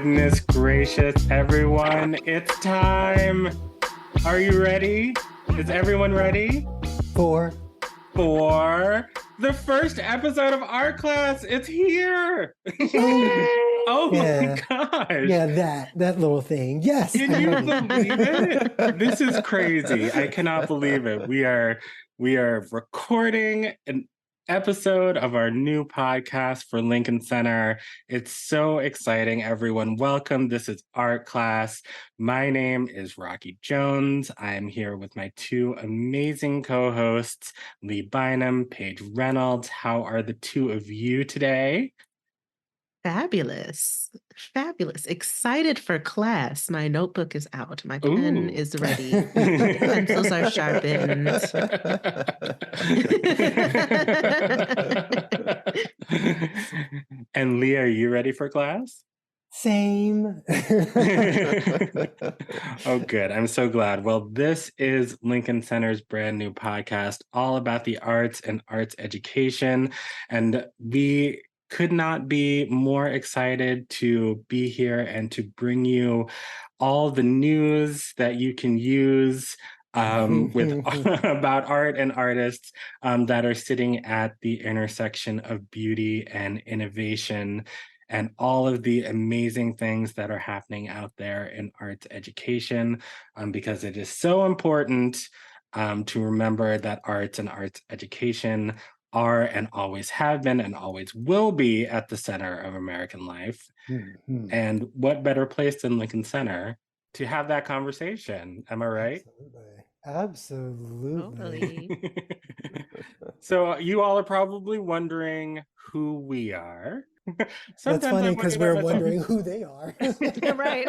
Goodness gracious, everyone. It's time. Are you ready? Is everyone ready? For the first episode of Art Class. It's here. Oh yeah. my gosh. Yeah, that little thing. Yes. Can you believe it? This is crazy. I cannot believe it. We are recording an episode of our new podcast for Lincoln Center. It's so exciting, everyone. Welcome. This is Art Class. My name is Rocky Jones. I am here with my two amazing co-hosts, Bynum, Paige Reynolds. How are the two of you today? Fabulous. Excited for class. My notebook is out. My pen is ready. The pencils are sharpened. And Leah, are you ready for class? Same. Oh, good. I'm so glad. Well, this is Lincoln Center's brand new podcast, all about the arts and arts education. And we could not be more excited to be here and to bring you all the news that you can use about art and artists that are sitting at the intersection of beauty and innovation, and all of the amazing things that are happening out there in arts education, because it is so important to remember that arts and arts education are and always have been and always will be at the center of American life. Mm-hmm. And what better place than Lincoln Center to have that conversation? Am I right? Absolutely. So you all are probably wondering who we are. That's funny because we're wondering who they are. Right.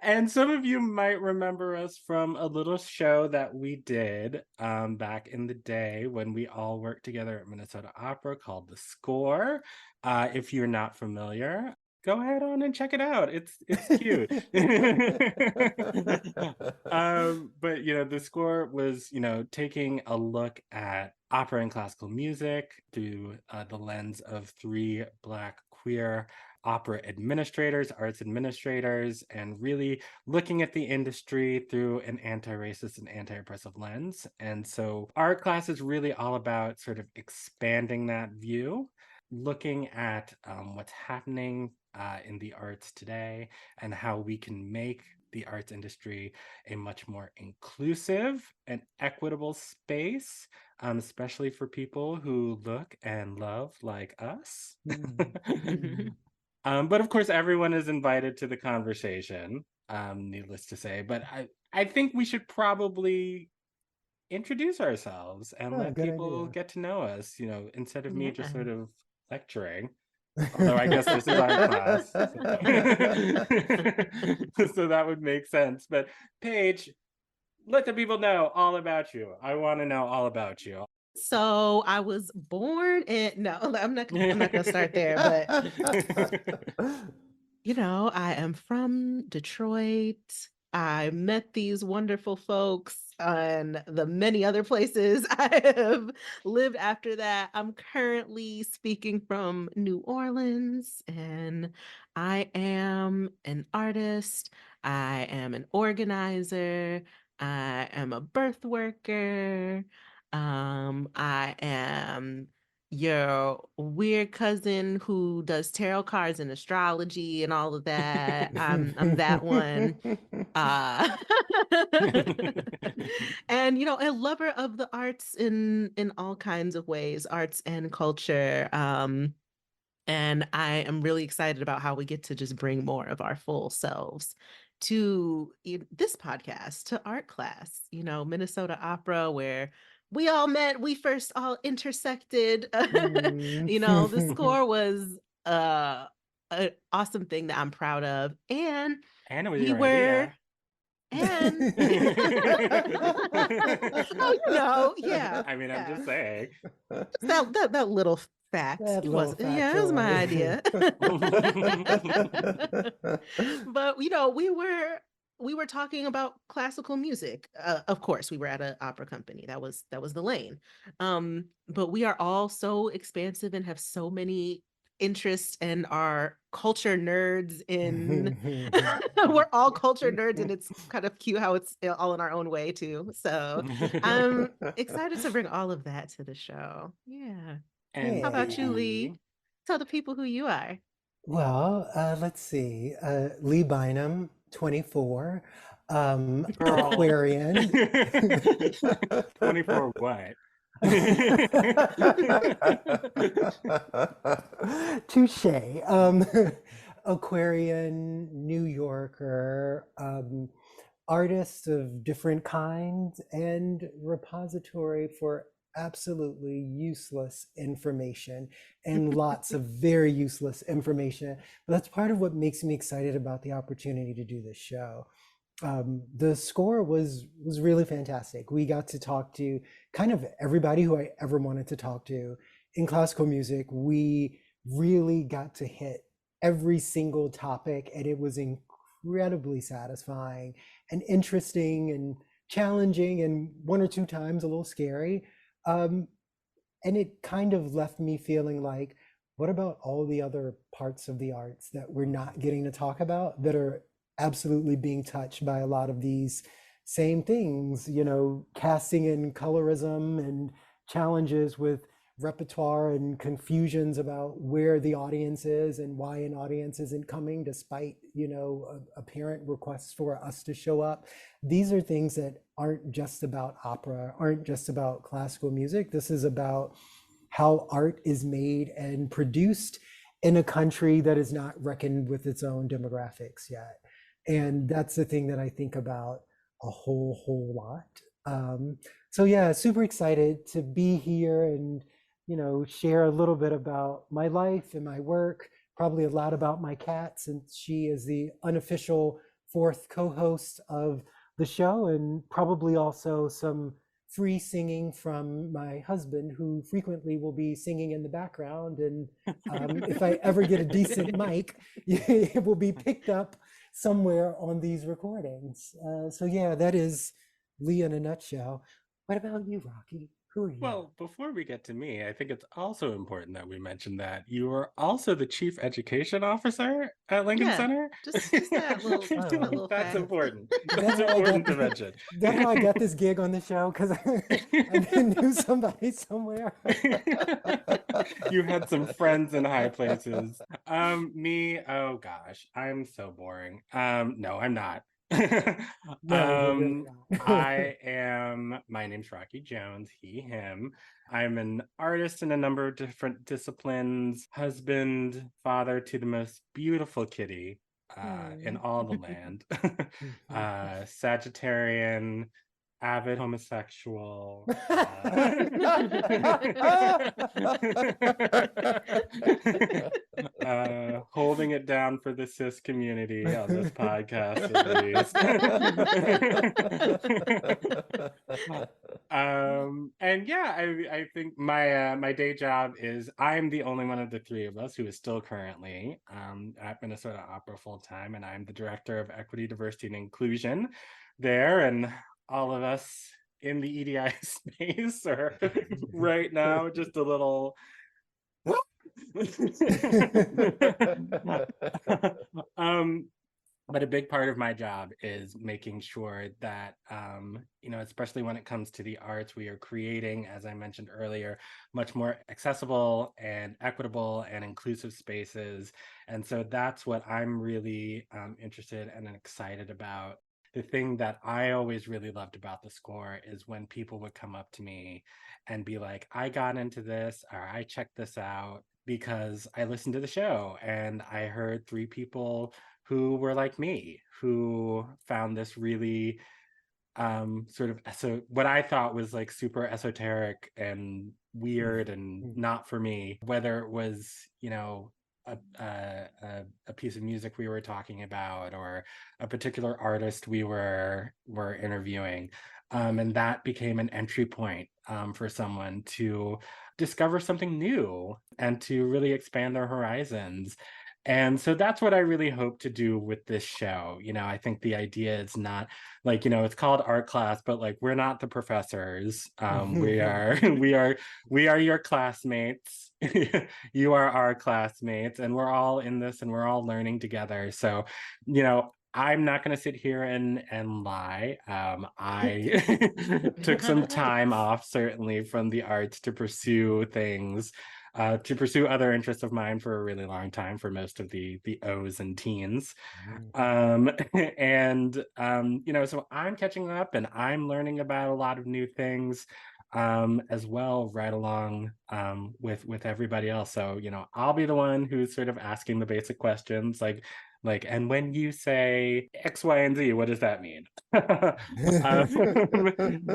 And some of you might remember us from a little show that we did back in the day when we all worked together at Minnesota Opera called The Score. If you're not familiar, go ahead on and check it out. It's cute. But The Score was taking a look at opera and classical music through the lens of three Black queer opera administrators, arts administrators, and really looking at the industry through an anti-racist and anti-oppressive lens. And so Art Class is really all about sort of expanding that view, looking at what's happening in the arts today and how we can make the arts industry a much more inclusive and equitable space, especially for people who look and love like us. But of course, everyone is invited to the conversation, needless to say. But I think we should probably introduce ourselves and let people get to know us, instead of me just sort of lecturing. Although I guess this is our class. So that would make sense. But Paige, let the people know all about you. I want to know all about you. So I was born in, no, I'm not going to start there, but, I am from Detroit. I met these wonderful folks and the many other places I have lived after that. I'm currently speaking from New Orleans, and I am an artist. I am an organizer. I am a birth worker. I am your weird cousin who does tarot cards and astrology and all of that. I'm that one. And a lover of the arts in all kinds of ways, arts and culture. And I am really excited about how we get to just bring more of our full selves to this podcast, to Art Class, Minnesota Opera, where we all met, we first all intersected. The Score was an awesome thing that I'm proud of. And it was your idea. And yeah. I mean, I'm just saying. That little fact. It was my idea. But we were we were talking about classical music. Of course, we were at an opera company. That was the lane. But we are all so expansive and have so many interests and are culture nerds in we're all culture nerds, and it's kind of cute how it's all in our own way too. So I'm excited to bring all of that to the show. Yeah. And How about you, Lee? Lee? Tell the people who you are. Well, let's see. Lee Bynum, 24, Girl. Aquarian. 24 what? Touche. Aquarian, New Yorker, artist of different kinds, and repository for absolutely useless information and lots of very useless information. But that's part of what makes me excited about the opportunity to do this show. The score was really fantastic. We got to talk to kind of everybody who I ever wanted to talk to in classical music. We really got to hit every single topic, and it was incredibly satisfying and interesting and challenging, and one or two times a little scary. And it kind of left me feeling like, what about all the other parts of the arts that we're not getting to talk about that are absolutely being touched by a lot of these same things, casting and colorism and challenges with repertoire and confusions about where the audience is and why an audience isn't coming despite, apparent requests for us to show up. These are things that aren't just about opera, aren't just about classical music. This is about how art is made and produced in a country that is not reckoned with its own demographics yet. And that's the thing that I think about a whole lot. So yeah, super excited to be here and, share a little bit about my life and my work, probably a lot about my cat, since she is the unofficial fourth co-host of the show, and probably also some free singing from my husband, who frequently will be singing in the background. And if I ever get a decent mic, it will be picked up somewhere on these recordings. So yeah, that is Lee in a nutshell. What about you, Rocky? Who are you? Well, before we get to me, I think it's also important that we mention that you are also the chief education officer at Lincoln Yeah, Center. just that little That's fact. important. That's important to mention. That's how I got this gig on the show, because I knew somebody somewhere. You had some friends in high places. Me, oh gosh, I'm so boring. No, I'm not. No, you're really not. My name's Rocky Jones, he, him. I'm an artist in a number of different disciplines, husband, father to the most beautiful kitty in all the land, Sagittarian, avid homosexual, holding it down for the cis community on this podcast, at least. And yeah, I think my day job is I'm the only one of the three of us who is still currently at Minnesota Opera full time, and I'm the director of equity, diversity, and inclusion there. And all of us in the EDI space are right now just a little but a big part of my job is making sure that especially when it comes to the arts, we are creating, as I mentioned earlier, much more accessible and equitable and inclusive spaces. And so that's what I'm really interested and excited about. The thing that I always really loved about the score is when people would come up to me and be like, I got into this, or I checked this out because I listened to the show and I heard three people who were like me, who found this really so what I thought was like super esoteric and weird and not for me, whether it was, a piece of music we were talking about or a particular artist we were interviewing. And that became an entry point for someone to discover something new and to really expand their horizons. And so that's what I really hope to do with this show. I think the idea is not like, it's called art class, but like we're not the professors. We are we are your classmates. You are our classmates, and we're all in this and we're all learning together. So, I'm not going to sit here and lie. I took some time off, certainly, from the arts to pursue things, to pursue other interests of mine for a really long time, for most of the O's and teens. And so I'm catching up and I'm learning about a lot of new things as well, right along with everybody else. So I'll be the one who's sort of asking the basic questions, and when you say X, Y, and Z, what does that mean?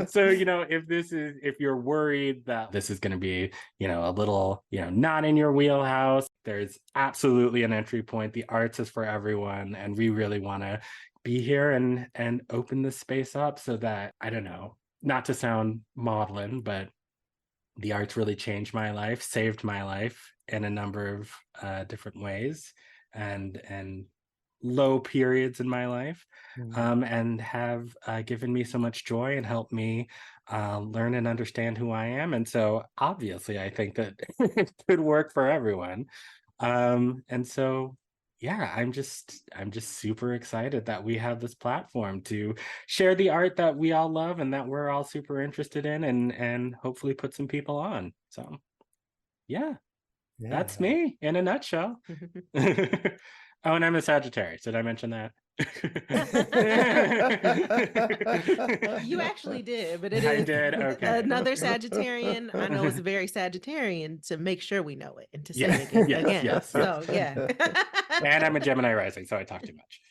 So if you're worried that this is going to be a little not in your wheelhouse, there's absolutely an entry point. The arts is for everyone, and we really want to be here and open this space up so that, I don't know, not to sound maudlin, but the arts really changed my life, saved my life in a number of different ways, and low periods in my life, and have given me so much joy and helped me learn and understand who I am. And so obviously I think that it could work for everyone. And so yeah, I'm just super excited that we have this platform to share the art that we all love and that we're all super interested in, and hopefully put some people on. So yeah, that's me in a nutshell. Oh, and I'm a Sagittarius. Did I mention that? You actually did, but it I is did. Okay. another Sagittarian. I know it's very Sagittarian to make sure we know it and to say Yeah. it again. Yes. So yeah. And I'm a Gemini rising, so I talk too much.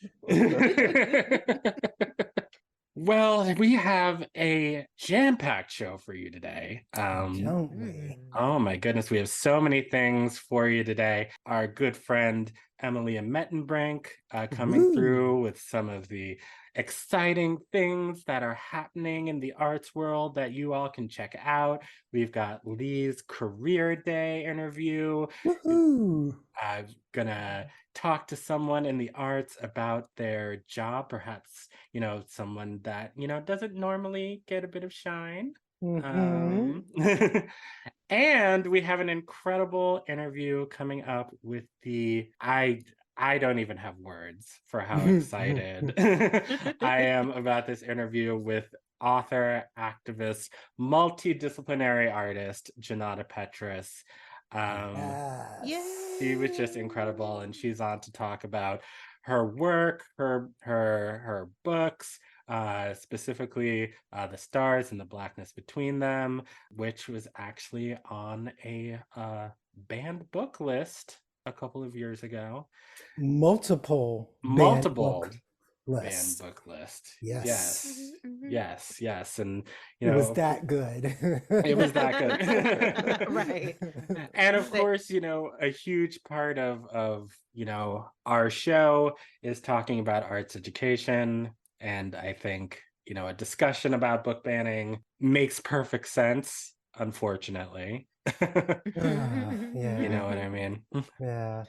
Well, we have a jam-packed show for you today. Don't we? Oh my goodness, we have so many things for you today. Our good friend Emilia Mettenbrink coming through with some of the exciting things that are happening in the arts world that you all can check out. We've got Lee's Career Day interview. I'm gonna talk to someone in the arts about their job, perhaps someone that doesn't normally get a bit of shine. And we have an incredible interview coming up with I don't even have words for how excited I am about this interview with author, activist, multidisciplinary artist Junauda Petrus. She was just incredible, and she's on to talk about her work, her books, specifically The Stars and the Blackness Between Them, which was actually on a banned book list a couple of years ago. Multiple banned book book list. Yes. And it was that good. It was that good. Right. And of course, a huge part of our show is talking about arts education. And I think, a discussion about book banning makes perfect sense, unfortunately. You know what I mean? Yeah.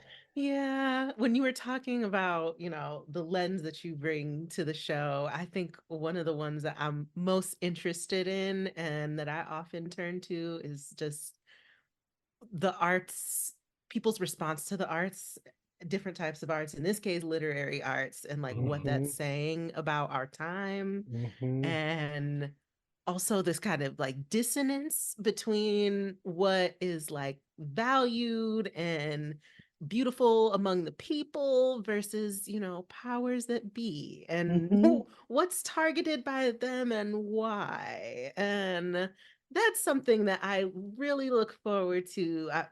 When you were talking about, the lens that you bring to the show, I think one of the ones that I'm most interested in and that I often turn to is just the arts, people's response to the arts, different types of arts, in this case, literary arts, and like what that's saying about our time. And also this kind of like dissonance between what is like valued and beautiful among the people versus powers that be, and what's targeted by them and why. And that's something that I really look forward to. I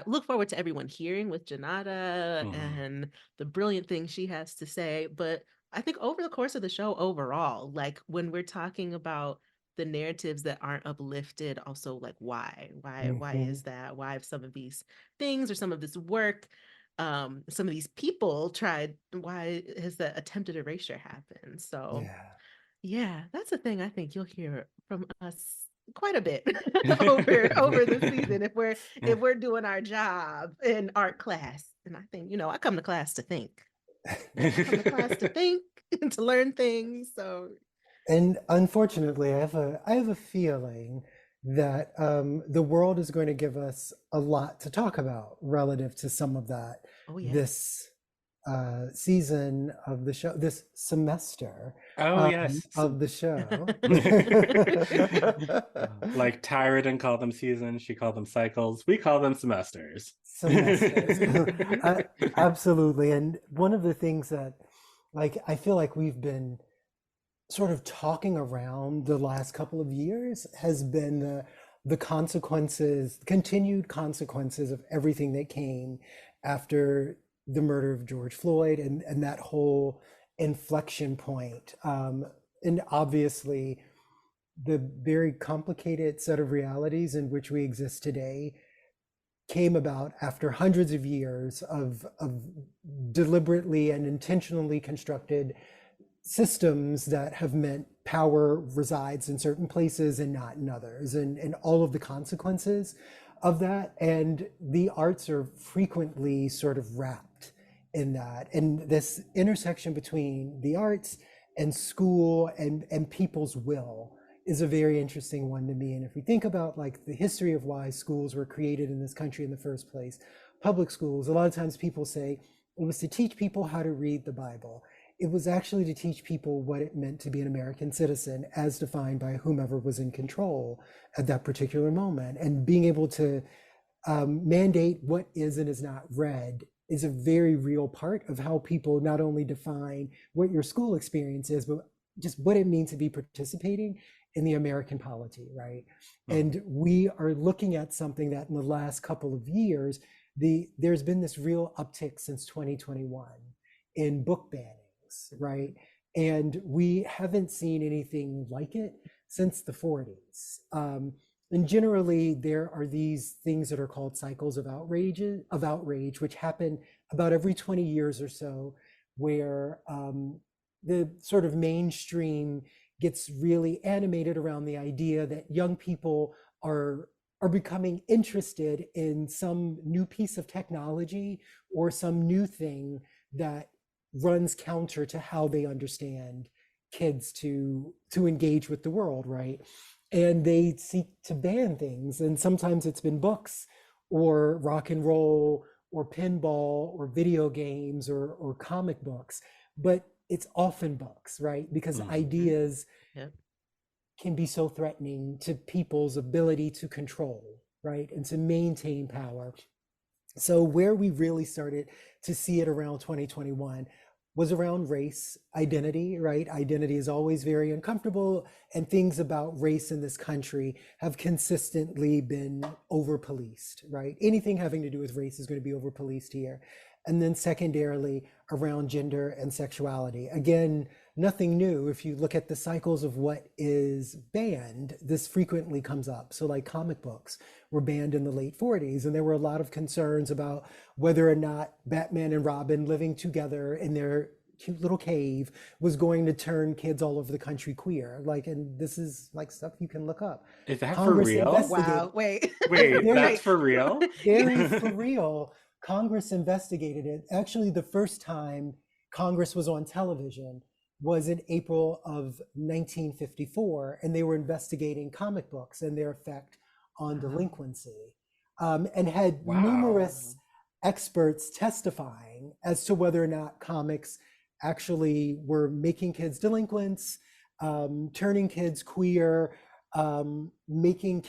look forward to everyone hearing with Junauda and the brilliant things she has to say. But I think over the course of the show overall, like when we're talking about the narratives that aren't uplifted, also like why is that? Why have some of these things or some of this work, some of these people tried, why has that attempted erasure happened? So yeah, that's a thing I think you'll hear from us quite a bit over the season if we're doing our job in art class. And I think, I come to class to think. I come to class to think and to learn things. So And unfortunately, I have a feeling that the world is going to give us a lot to talk about relative to some of that this season of the show, this semester of the show. Like Tyra didn't call them seasons, she called them cycles. We call them semesters. Absolutely. And one of the things that, like, I feel like we've been sort of talking around the last couple of years has been the consequences, continued consequences of everything that came after the murder of George Floyd and that whole inflection point. And obviously, the very complicated set of realities in which we exist today came about after hundreds of years of deliberately and intentionally constructed systems that have meant power resides in certain places and not in others, and all of the consequences of that. And the arts are frequently sort of wrapped in that. And this intersection between the arts and school and people's will is a very interesting one to me. And if we think about like the history of why schools were created in this country in the first place, public schools, a lot of times people say it was to teach people how to read the Bible. It was actually to teach people what it meant to be an American citizen as defined by whomever was in control at that particular moment. And being able to mandate what is and is not read is a very real part of how people not only define what your school experience is, but just what it means to be participating in the American polity, right? And we are looking at something that in the last couple of years, there's been this real uptick since 2021 in book bannings, right? And we haven't seen anything like it since the 40s. And generally, there are these things that are called cycles of outrage, which happen about every 20 years or so, where the sort of mainstream gets really animated around the idea that young people are becoming interested in some new piece of technology or some new thing that runs counter to how they understand kids to engage with the world, right? And they seek to ban things. And sometimes it's been books or rock and roll or pinball or video games or comic books, but it's often books, right? Because ideas can be so threatening to people's ability to control, right? And to maintain power. So where we really started to see it around 2021 was around race, identity, right? Identity is always very uncomfortable, and things about race in this country have consistently been over-policed, right? Anything having to do with race is going to be over-policed here. And then secondarily, around gender and sexuality. Again, nothing new. If you look at the cycles of what is banned, this frequently comes up. So like comic books were banned in the late 40s, and there were a lot of concerns about whether or not Batman and Robin living together in their cute little cave was going to turn kids all over the country queer. Like, and this is like stuff you can look up. Is that Congress for real? Wow, wait, that's for real? Very for real. Congress investigated it. Actually, the first time Congress was on television was in April of 1954, and they were investigating comic books and their effect on delinquency, and had numerous experts testifying as to whether or not comics actually were making kids delinquents, turning kids queer, making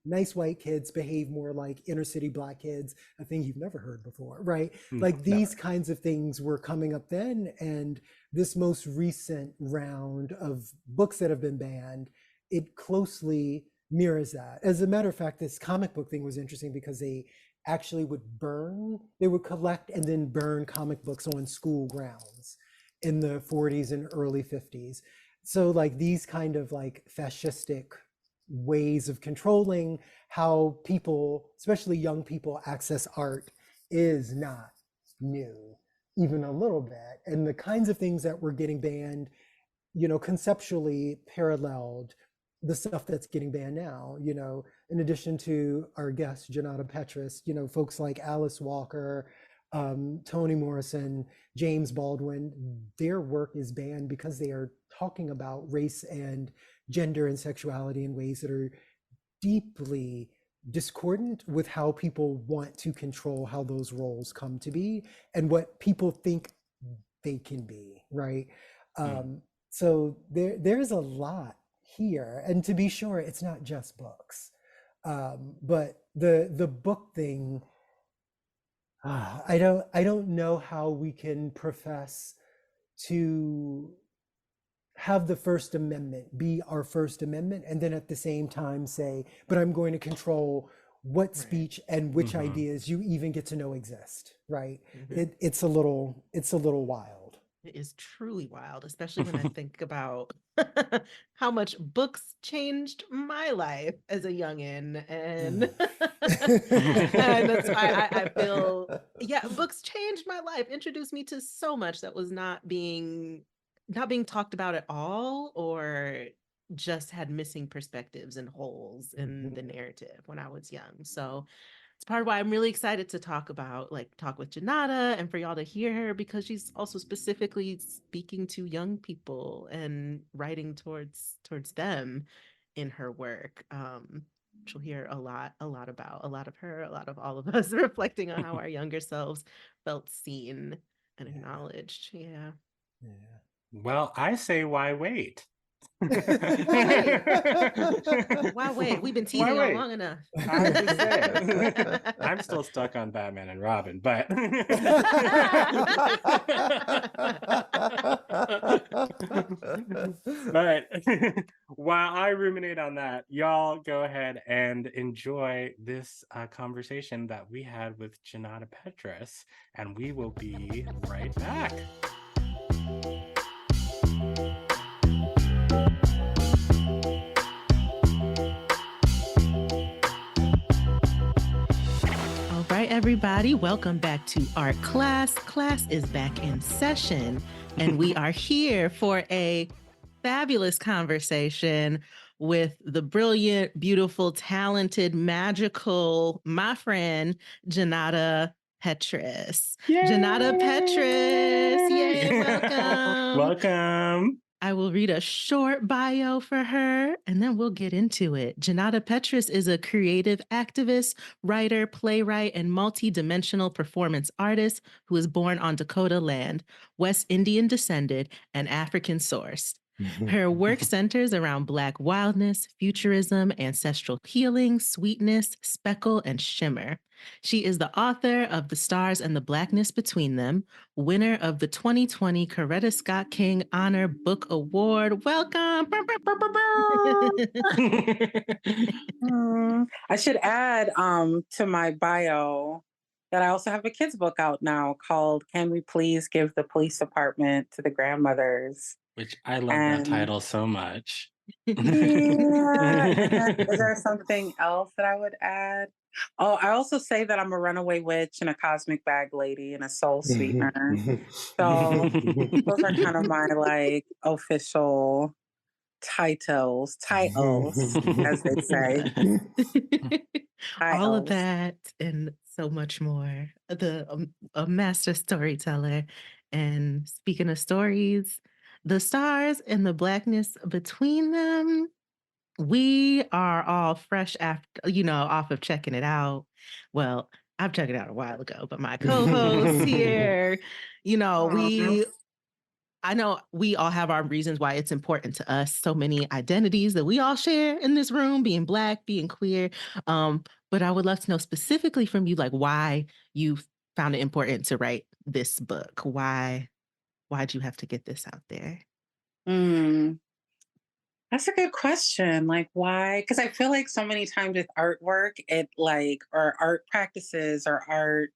nice white kids behave more like inner city Black kids, a thing you've never heard before, right? Like these kinds of things were coming up then. And this most recent round of books that have been banned, it closely mirrors that. As a matter of fact, this comic book thing was interesting because they actually would collect and then burn comic books on school grounds in the 40s and early 50s. So like these kind of like fascistic ways of controlling how people, especially young people, access art is not new, even a little bit. And the kinds of things that were getting banned, conceptually paralleled the stuff that's getting banned now, in addition to our guest, Junauda Petrus, folks like Alice Walker, Toni Morrison, James Baldwin, their work is banned because they are talking about race and gender and sexuality in ways that are deeply discordant with how people want to control how those roles come to be and what people think they can be, right? So there's a lot here, and to be sure, it's not just books, but the book thing. I don't know how we can profess to have the First Amendment be our First Amendment and then at the same time say, but I'm going to control what speech and which ideas you even get to know exist, right? It's a little wild. It is truly wild, especially when I think about how much books changed my life as a youngin'. And, and that's why I feel, books changed my life, introduced me to so much that was not being talked about at all, or just had missing perspectives and holes in the narrative when I was young. So it's part of why I'm really excited to talk with Junauda and for y'all to hear her, because she's also specifically speaking to young people and writing towards them in her work. She'll hear a lot about a lot of her, a lot of all of us reflecting on how our younger selves felt seen and acknowledged. Yeah. Well, I say, why wait? Why wait? We've been teasing y'all long enough. I'm still stuck on Batman and Robin, but while I ruminate on that, y'all go ahead and enjoy this conversation that we had with Junauda Petrus, and we will be right back. All right, everybody, welcome back to Art Class. Class is back in session, and we are here for a fabulous conversation with the brilliant, beautiful, talented, magical, my friend, Junauda Petrus. Yay! Junauda Petrus, yay, welcome. Welcome. I will read a short bio for her, and then we'll get into it. Junauda Petrus is a creative activist, writer, playwright, and multi-dimensional performance artist who was born on Dakota land, West Indian descended, and African sourced. Her work centers around Black wildness, futurism, ancestral healing, sweetness, speckle, and shimmer. She is the author of The Stars and the Blackness Between Them, winner of the 2020 Coretta Scott King Honor Book Award. Welcome. I should add to my bio that I also have a kids book out now called Can We Please Give the Police Department to the Grandmothers? Which I love that title so much. Is there something else that I would add? Oh, I also say that I'm a runaway witch and a cosmic bag lady and a soul sweetener. So those are kind of my official titles, as they say. All of that and so much more. A master storyteller. And speaking of stories, the stars and the blackness between them, we are all fresh after, off of checking it out. Well, I've checked it out a while ago, but my co-host here, I know we all have our reasons why it's important to us. So many identities that we all share in this room, being Black, being queer. But I would love to know specifically from you, why you found it important to write this book. Why'd you have to get this out there? That's a good question. Why? Because I feel like so many times with artwork, or art practices or art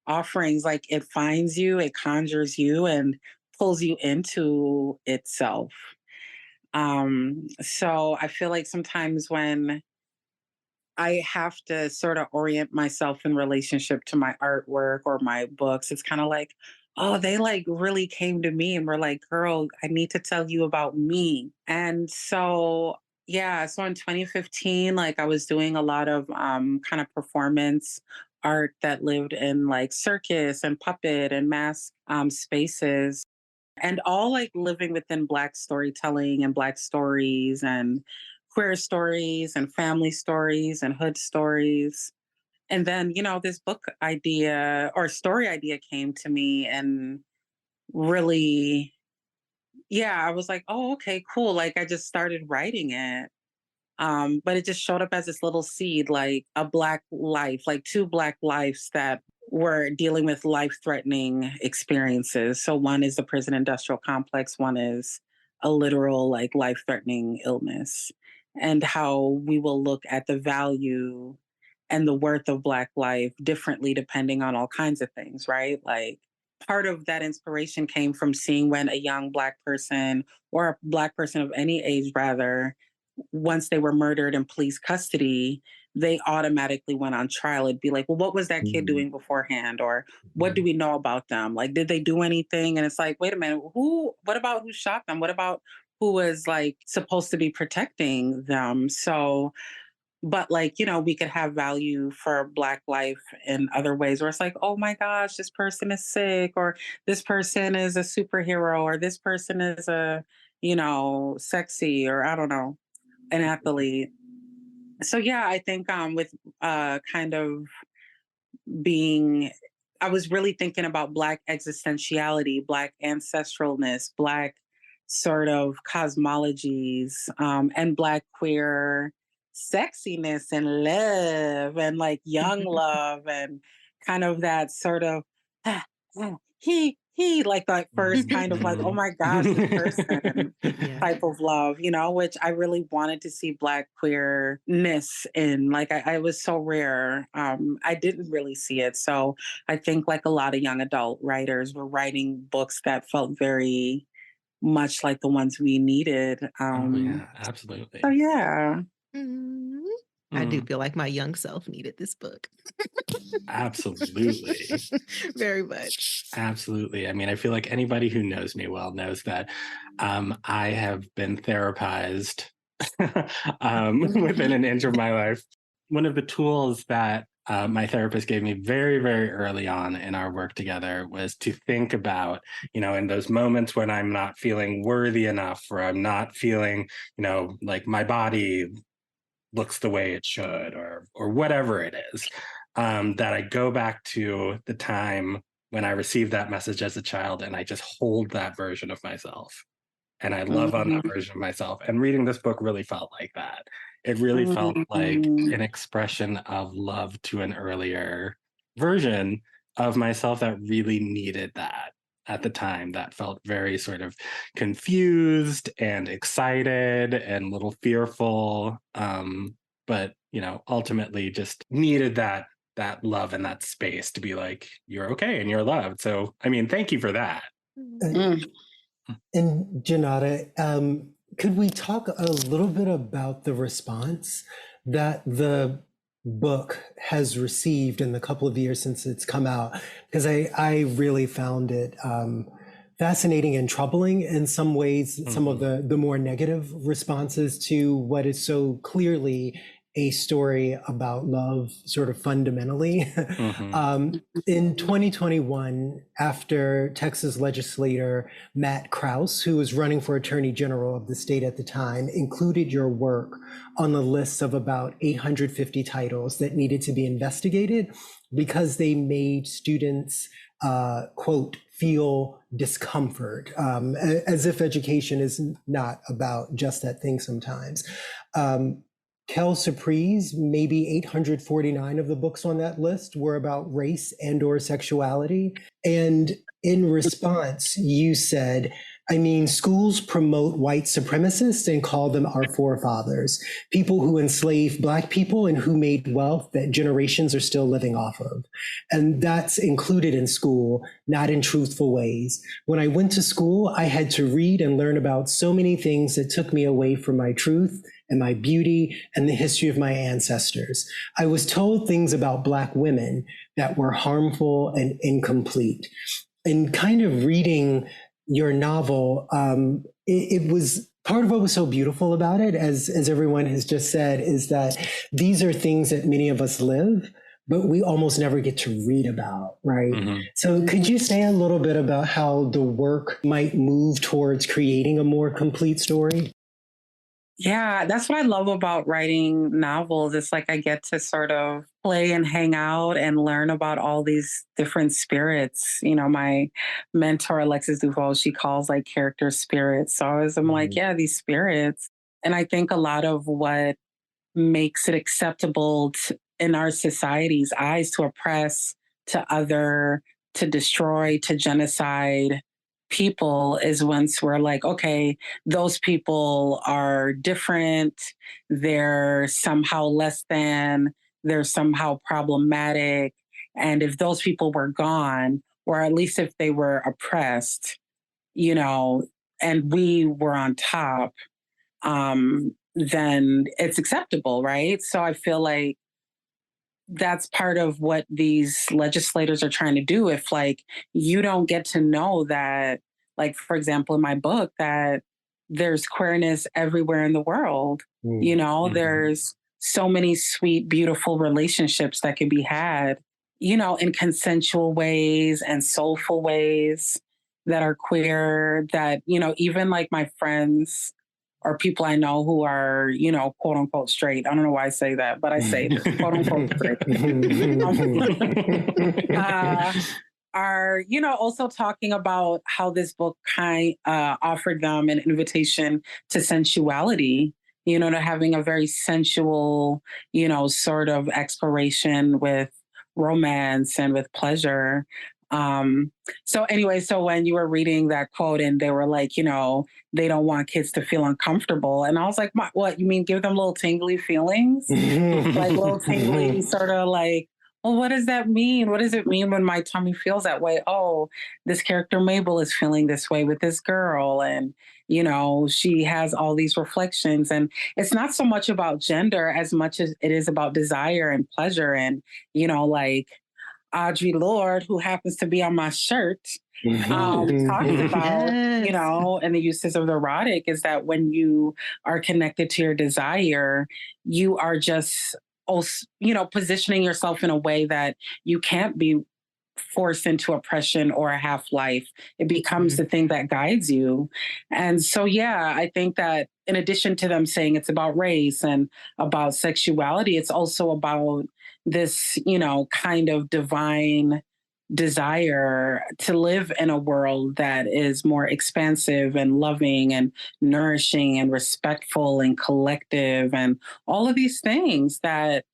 offerings, it finds you, it conjures you and pulls you into itself. So I feel like sometimes when I have to sort of orient myself in relationship to my artwork or my books, it's kind of oh, they really came to me and were like, girl, I need to tell you about me. And so Yeah, so in 2015, like I was doing a lot of kind of performance art that lived in like circus and puppet and mask spaces, and all like living within Black storytelling and Black stories and queer stories and family stories and hood stories. And then, this book idea or story idea came to me, and really, yeah, I was like, oh, okay, cool. Like I just started writing it. But it just showed up as this little seed, like a Black life, like two Black lives that were dealing with life threatening experiences. So one is the prison industrial complex, one is a literal, like life threatening illness, and how we will look at the value and the worth of Black life differently depending on all kinds of things, right? Like part of that inspiration came from seeing when a young Black person, or a Black person of any age rather, once they were murdered in police custody, they automatically went on trial. It'd be like, well, what was that kid doing beforehand? Or what do we know about them? Like, did they do anything? And it's like, wait a minute, what about who shot them? What about who was like supposed to be protecting them? So, but like, we could have value for Black life in other ways where it's like, oh my gosh, this person is sick, or this person is a superhero, or this person is sexy, or I don't know, an athlete. So yeah, I think with kind of being, I was really thinking about Black existentiality, Black ancestralness, Black sort of cosmologies, and Black queer sexiness and love and like young love and kind of that sort of he like that first kind of like, oh my gosh, this person Yeah. type of love, which I really wanted to see Black queerness in. Like I was so rare. I didn't really see it. So I think like a lot of young adult writers were writing books that felt very much like the ones we needed. Oh yeah, absolutely. So yeah. Mhm. I do feel like my young self needed this book. Absolutely. Very much. Absolutely. I mean, I feel like anybody who knows me well knows that I have been therapized within an inch of my life. One of the tools that my therapist gave me very, very early on in our work together was to think about, in those moments when I'm not feeling worthy enough, or I'm not feeling, like my body looks the way it should, or whatever it is, that I go back to the time when I received that message as a child, and I just hold that version of myself. And I love on that version of myself. And reading this book really felt like that. It really felt like an expression of love to an earlier version of myself that really needed that at the time, that felt very sort of confused and excited and a little fearful. But ultimately just needed that love and that space to be like, you're okay and you're loved. So, I mean, thank you for that. And Junauda, could we talk a little bit about the response that the book has received in the couple of years since it's come out? Because I really found it fascinating and troubling in some ways, some of the more negative responses to what is so clearly a story about love, sort of fundamentally. In 2021, after Texas legislator Matt Krause, who was running for Attorney General of the state at the time, included your work on the list of about 850 titles that needed to be investigated because they made students, quote, feel discomfort, as if education is not about just that thing sometimes. Kel Surprise, maybe 849 of the books on that list were about race and or sexuality. And in response, you said, I mean, schools promote white supremacists and call them our forefathers, people who enslaved Black people and who made wealth that generations are still living off of. And that's included in school, not in truthful ways. When I went to school, I had to read and learn about so many things that took me away from my truth and my beauty and the history of my ancestors. I was told things about Black women that were harmful and incomplete. And kind of reading your novel, it was part of what was so beautiful about it, as everyone has just said, is that these are things that many of us live, but we almost never get to read about, right? Mm-hmm. So could you say a little bit about how the work might move towards creating a more complete story? Yeah, that's what I love about writing novels. It's like I get to sort of play and hang out and learn about all these different spirits. You know, my mentor, Alexis Duval, she calls like character spirits. So I'm like, yeah, these spirits. And I think a lot of what makes it acceptable in our society's eyes to oppress, to other, to destroy, to genocide people is once we're like, okay, those people are different, they're somehow less than, they're somehow problematic. And if those people were gone, or at least if they were oppressed, you know, and we were on top, then it's acceptable, right? So I feel like that's part of what these legislators are trying to do. If like you don't get to know that, like for example, in my book, that there's queerness everywhere in the world, you know, there's so many sweet, beautiful relationships that can be had, you know, in consensual ways and soulful ways that are queer, that, you know, even like my friends or people I know who are, you know, quote unquote straight. I don't know why I say that, but I say this, quote unquote straight. Are, you know, also talking about how this book offered them an invitation to sensuality, you know, to having a very sensual, you know, sort of exploration with romance and with pleasure. So anyway, so when you were reading that quote and they were like, you know, they don't want kids to feel uncomfortable. And I was like, what, you mean give them little tingly feelings? Like little tingly sort of like, well, what does that mean? What does it mean when my tummy feels that way? Oh, this character Mabel is feeling this way with this girl. And, you know, she has all these reflections. And it's not so much about gender as much as it is about desire and pleasure. And, you know, like, Audre Lorde, who happens to be on my shirt, talks about, you know, and the uses of the erotic is that when you are connected to your desire, you are just, you know, positioning yourself in a way that you can't be forced into oppression or a half-life. It becomes the thing that guides you. And so, yeah, I think that in addition to them saying it's about race and about sexuality, it's also about this, you know, kind of divine desire to live in a world that is more expansive and loving and nourishing and respectful and collective and all of these things that,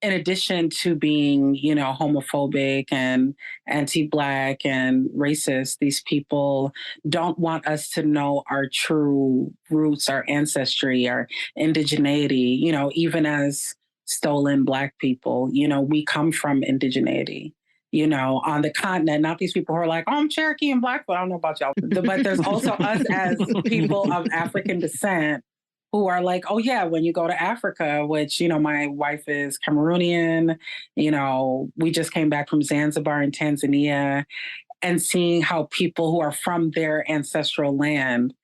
in addition to being, you know, homophobic and anti-Black and racist, these people don't want us to know our true roots, our ancestry, our indigeneity, you know, even as stolen Black people, you know, we come from indigeneity, you know, on the continent, not these people who are like, oh, I'm Cherokee and Blackfoot. I don't know about y'all. But there's also us as people of African descent who are like, oh, yeah, when you go to Africa, which, you know, my wife is Cameroonian, you know, we just came back from Zanzibar in Tanzania, and seeing how people who are from their ancestral land,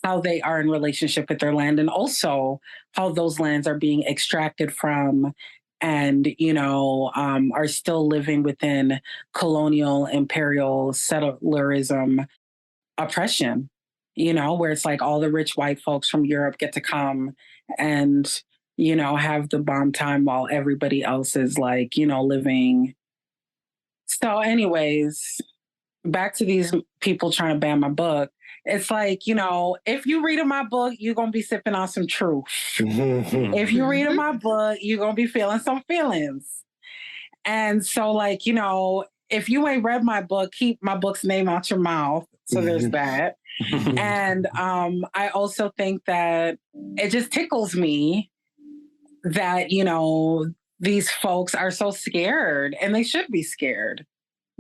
how they are in relationship with their land, and also how those lands are being extracted from and, you know, are still living within colonial, imperial, settlerism oppression, you know, where it's like all the rich white folks from Europe get to come and, you know, have the bomb time while everybody else is like, you know, living. So anyways, back to these people trying to ban my book. It's like, you know, if you read in my book, you're going to be sipping on some truth. If you read in my book, you're going to be feeling some feelings. And so like, you know, if you ain't read my book, keep my book's name out your mouth. So there's that. And I also think that it just tickles me that, you know, these folks are so scared, and they should be scared,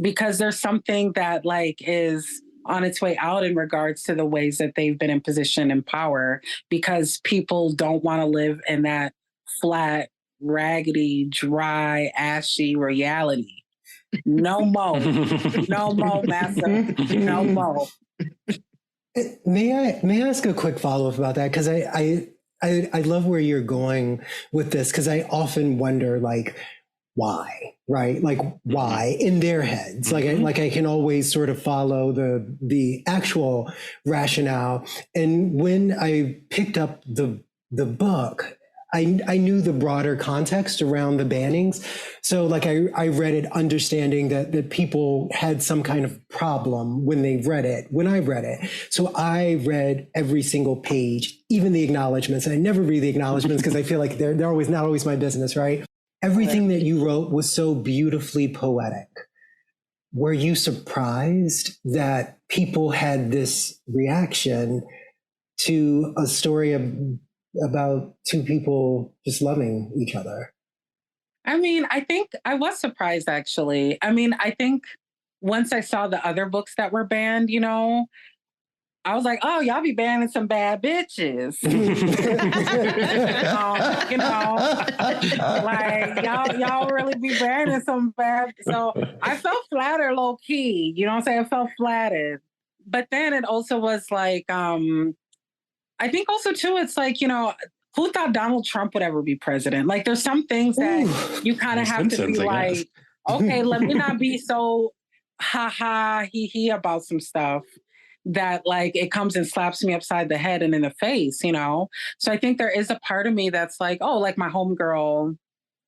because there's something that like is on its way out in regards to the ways that they've been in position and power, because people don't want to live in that flat, raggedy, dry, ashy reality. No more. No more, massa. No more. May I ask a quick follow-up about that? Because I love where you're going with this, because I often wonder, like, why, right? Like, why in their heads? Like I can always sort of follow the actual rationale. And when I picked up the book, I knew the broader context around the bannings. So like I read it understanding that people had some kind of problem when I read it. So I read every single page, even the acknowledgments. And I never read the acknowledgments because I feel like they're always not always my business, right? Everything that you wrote was so beautifully poetic. Were you surprised that people had this reaction to a story about two people just loving each other? I mean, I think I was surprised, actually. I mean, I think once I saw the other books that were banned, I was like, oh, y'all be banning some bad bitches. Like y'all really be banning some bad. So I felt flattered, low key. You know what I'm saying? I felt flattered. But then it also was like, I think also too, it's like, who thought Donald Trump would ever be president? Like, there's some things that you kind of have to be like, okay, let me not be so he about some stuff that like it comes and slaps me upside the head and in the face, So I think there is a part of me that's like, oh, like my homegirl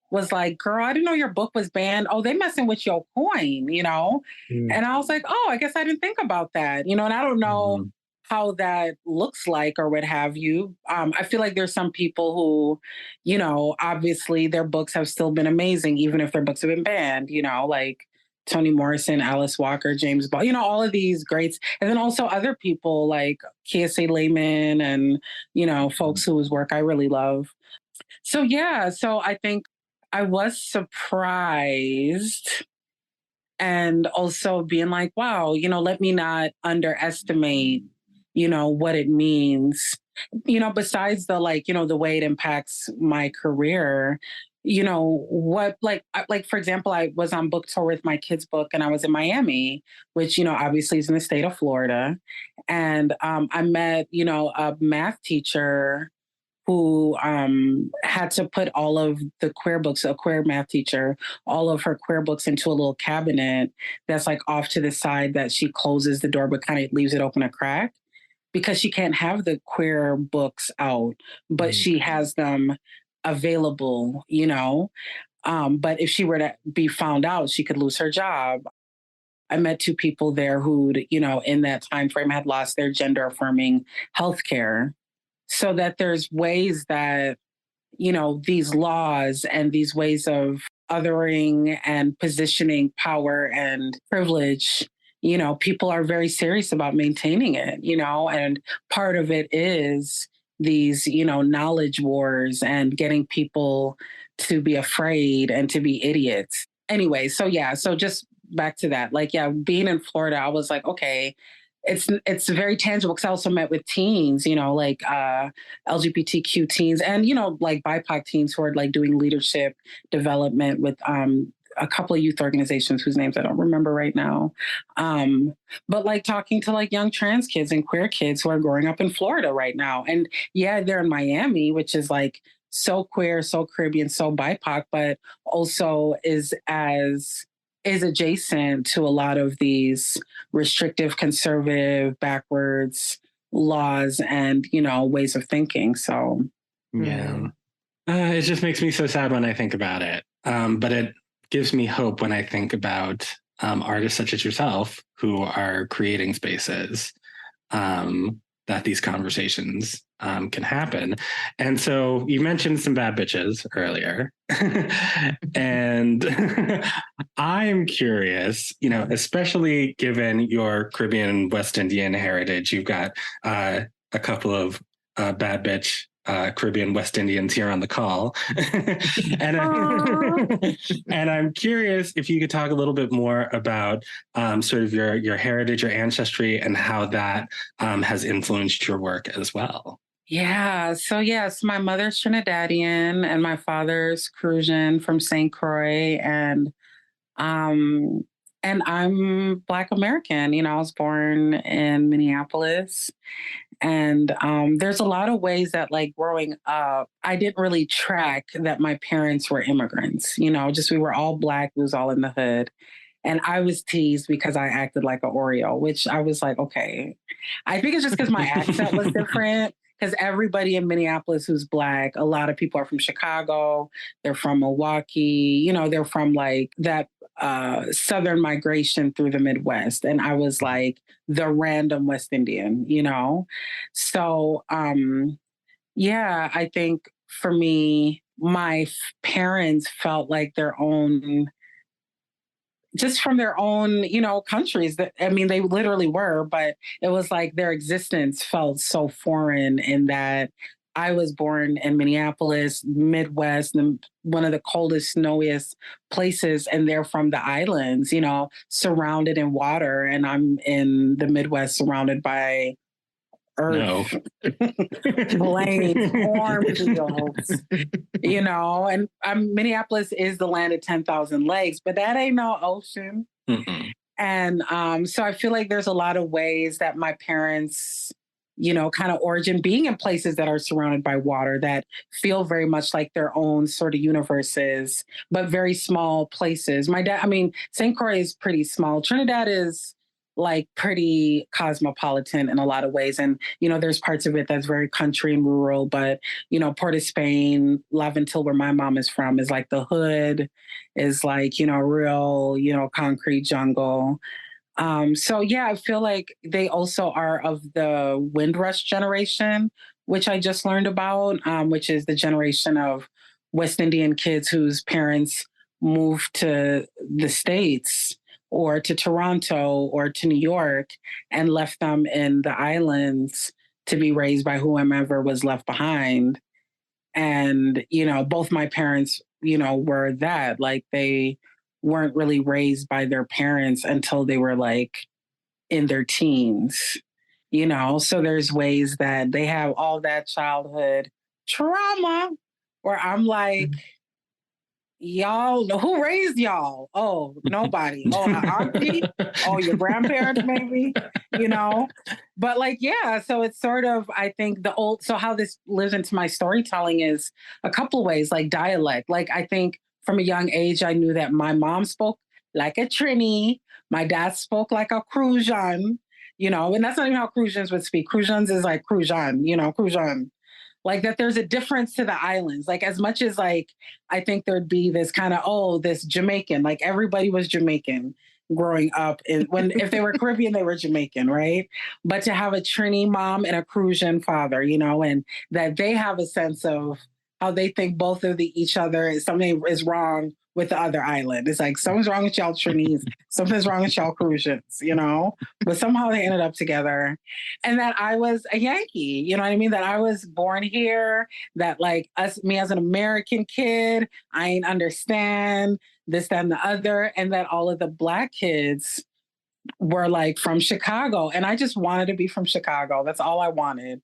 was like, girl, I didn't know your book was banned. Oh, they messing with your coin, And I was like, oh, I guess I didn't think about that, and I don't know how that looks like or what have you. I feel like there's some people who, obviously their books have still been amazing, even if their books have been banned, like Toni Morrison, Alice Walker, James Baldwin, all of these greats. And then also other people like Kiese Layman and, folks whose work I really love. So, yeah, so I think I was surprised and also being like, wow, let me not underestimate, what it means, besides the like, the way it impacts my career. What like for example, I was on book tour with my kids' book and I was in Miami, which obviously is in the state of Florida, and I met a math teacher who had to put all of the queer books, a queer math teacher, all of her queer books into a little cabinet that's like off to the side that she closes the door but kind of leaves it open a crack, because she can't have the queer books out, but she has them available, but if she were to be found out, she could lose her job. I met two people there who, in that time frame had lost their gender affirming healthcare. So that there's ways that, these laws and these ways of othering and positioning power and privilege, people are very serious about maintaining it, and part of it is these, knowledge wars and getting people to be afraid and to be idiots. Anyway, so yeah, so just back to that, like, yeah, being in Florida, I was like, okay, it's very tangible, because I also met with teens, like LGBTQ teens and, like BIPOC teens who are like doing leadership development with a couple of youth organizations whose names I don't remember right now. But like talking to like young trans kids and queer kids who are growing up in Florida right now. And yeah, they're in Miami, which is like so queer, so Caribbean, so BIPOC, but also is adjacent to a lot of these restrictive, conservative, backwards laws and, ways of thinking. So, yeah. It just makes me so sad when I think about it. But it gives me hope when I think about artists such as yourself who are creating spaces that these conversations can happen. And so you mentioned some bad bitches earlier. And I'm curious, especially given your Caribbean West Indian heritage, you've got a couple of bad bitch Caribbean West Indians here on the call. And I'm curious if you could talk a little bit more about sort of your heritage, your ancestry, and how that has influenced your work as well. Yeah. So yes, my mother's Trinidadian and my father's Crucian from St. Croix. And And I'm Black American. I was born in Minneapolis. And there's a lot of ways that, like, growing up, I didn't really track that my parents were immigrants. Just we were all Black, we was all in the hood. And I was teased because I acted like an Oreo, which I was like, okay. I think it's just because my accent was different. Because everybody in Minneapolis who's Black, a lot of people are from Chicago, they're from Milwaukee, they're from like that Southern migration through the Midwest. And I was like the random West Indian. So, yeah, I think for me, my parents felt like their own, just from their own, countries that, I mean, they literally were, but it was like their existence felt so foreign in that I was born in Minneapolis, Midwest, one of the coldest, snowiest places, and they're from the islands, surrounded in water. And I'm in the Midwest surrounded by earth, plains, cornfields, and Minneapolis is the land of 10,000 lakes, but that ain't no ocean. Mm-mm. And so I feel like there's a lot of ways that my parents, kind of origin being in places that are surrounded by water that feel very much like their own sort of universes, but very small places. My dad, St. Croix is pretty small. Trinidad is like pretty cosmopolitan in a lot of ways. And, there's parts of it that's very country and rural, but, Port of Spain, Laventil, where my mom is from, is like the hood, is like, real, concrete jungle. So yeah, I feel like they also are of the Windrush generation, which I just learned about, which is the generation of West Indian kids whose parents moved to the States or to Toronto or to New York and left them in the islands to be raised by whomever was left behind. And, both my parents, were that, like they weren't really raised by their parents until they were like in their teens, so there's ways that they have all that childhood trauma where I'm like, y'all, who raised y'all? Oh, nobody. Oh, auntie? Oh, your grandparents, maybe, But like, yeah, so it's sort of, I think so how this lives into my storytelling is a couple ways, like dialect. Like, I think from a young age, I knew that my mom spoke like a Trini. My dad spoke like a Crujan, and that's not even how Cruzans would speak. Cruzans is like Crujan, Crujan. Like that there's a difference to the islands. Like as much as like, I think there'd be this kind of, this Jamaican, like everybody was Jamaican growing up. If they were Caribbean, they were Jamaican, right? But to have a Trini mom and a Crucian father, and that they have a sense of how they think both of each other, something is wrong with the other island. It's like, something's wrong with y'all Trinis, something's wrong with y'all Crucians, but somehow they ended up together. And that I was a Yankee, you know what I mean? That I was born here, that like me as an American kid, I ain't understand this, that, and the other. And that all of the Black kids were like from Chicago. And I just wanted to be from Chicago. That's all I wanted.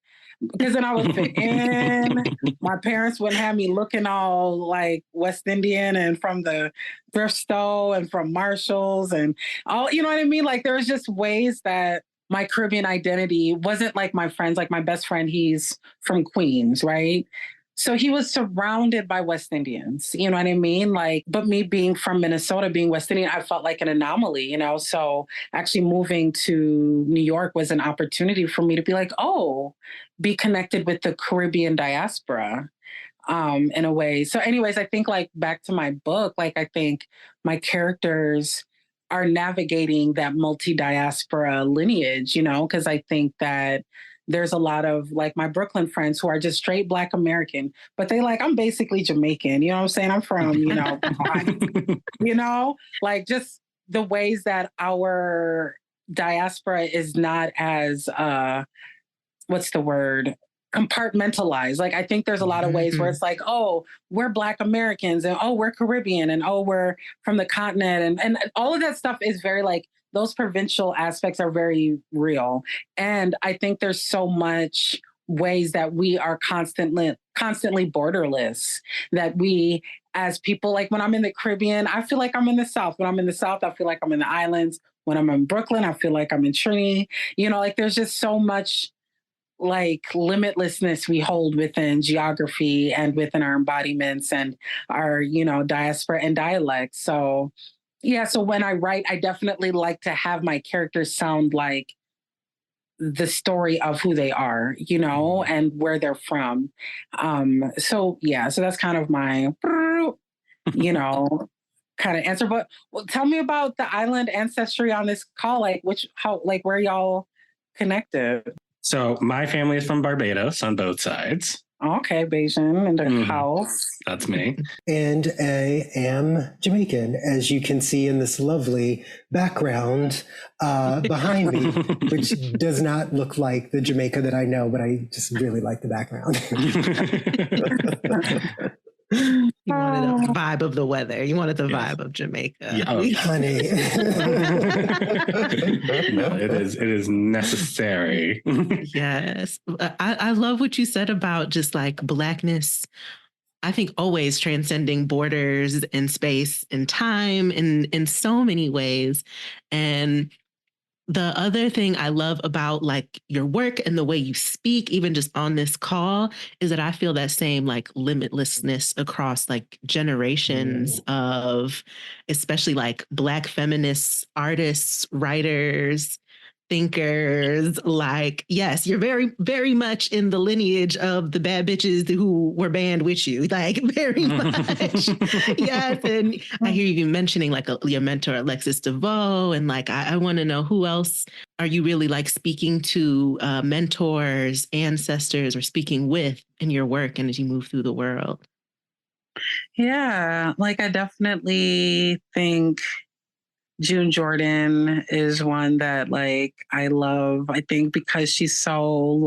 Because then I would fit in. My parents wouldn't have me looking all like West Indian and from the thrift store and from Marshalls and all, you know what I mean? Like there was just ways that my Caribbean identity wasn't like my friends, like my best friend, he's from Queens, right? So he was surrounded by West Indians, you know what I mean? Like, but me being from Minnesota, being West Indian, I felt like an anomaly, So actually moving to New York was an opportunity for me to be like, be connected with the Caribbean diaspora in a way. So anyways, I think like back to my book, like I think my characters are navigating that multi-diaspora lineage, because I think that there's a lot of like my Brooklyn friends who are just straight Black American, but they like, I'm basically Jamaican, you know what I'm saying? I'm from, like just the ways that our diaspora is not as, what's the word? Compartmentalized. Like, I think there's a lot of ways where it's like, we're Black Americans and we're Caribbean and we're from the continent. And all of that stuff is very like, those provincial aspects are very real. And I think there's so much ways that we are constantly borderless, that we as people, like when I'm in the Caribbean, I feel like I'm in the South. When I'm in the South, I feel like I'm in the islands. When I'm in Brooklyn, I feel like I'm in Trinity. Like there's just so much like limitlessness we hold within geography and within our embodiments and our, diaspora and dialects. So yeah, so when I write, I definitely like to have my characters sound like the story of who they are, and where they're from. So that's kind of my, kind of answer. But tell me about the island ancestry on this call. Like where y'all connected? So my family is from Barbados on both sides. Okay, Bayesian in the house. That's me. And I am Jamaican, as you can see in this lovely background behind me, which does not look like the Jamaica that I know, but I just really like the background. You wanted the vibe of the weather. You wanted the vibe of Jamaica. Honey. No, it is necessary. Yes. I love what you said about just like Blackness. I think always transcending borders and space and time in so many ways. And the other thing I love about like your work and the way you speak, even just on this call, is that I feel that same like limitlessness across like generations of especially like Black feminist artists, writers, thinkers. Like, yes, you're very, very much in the lineage of the bad bitches who were banned with you, like very much. Yes. And I hear you mentioning like your mentor, Alexis DeVoe. And like, I want to know who else are you really like speaking to, mentors, ancestors, or speaking with in your work and as you move through the world? Yeah, like I definitely think June Jordan is one that like I love. I think because she's so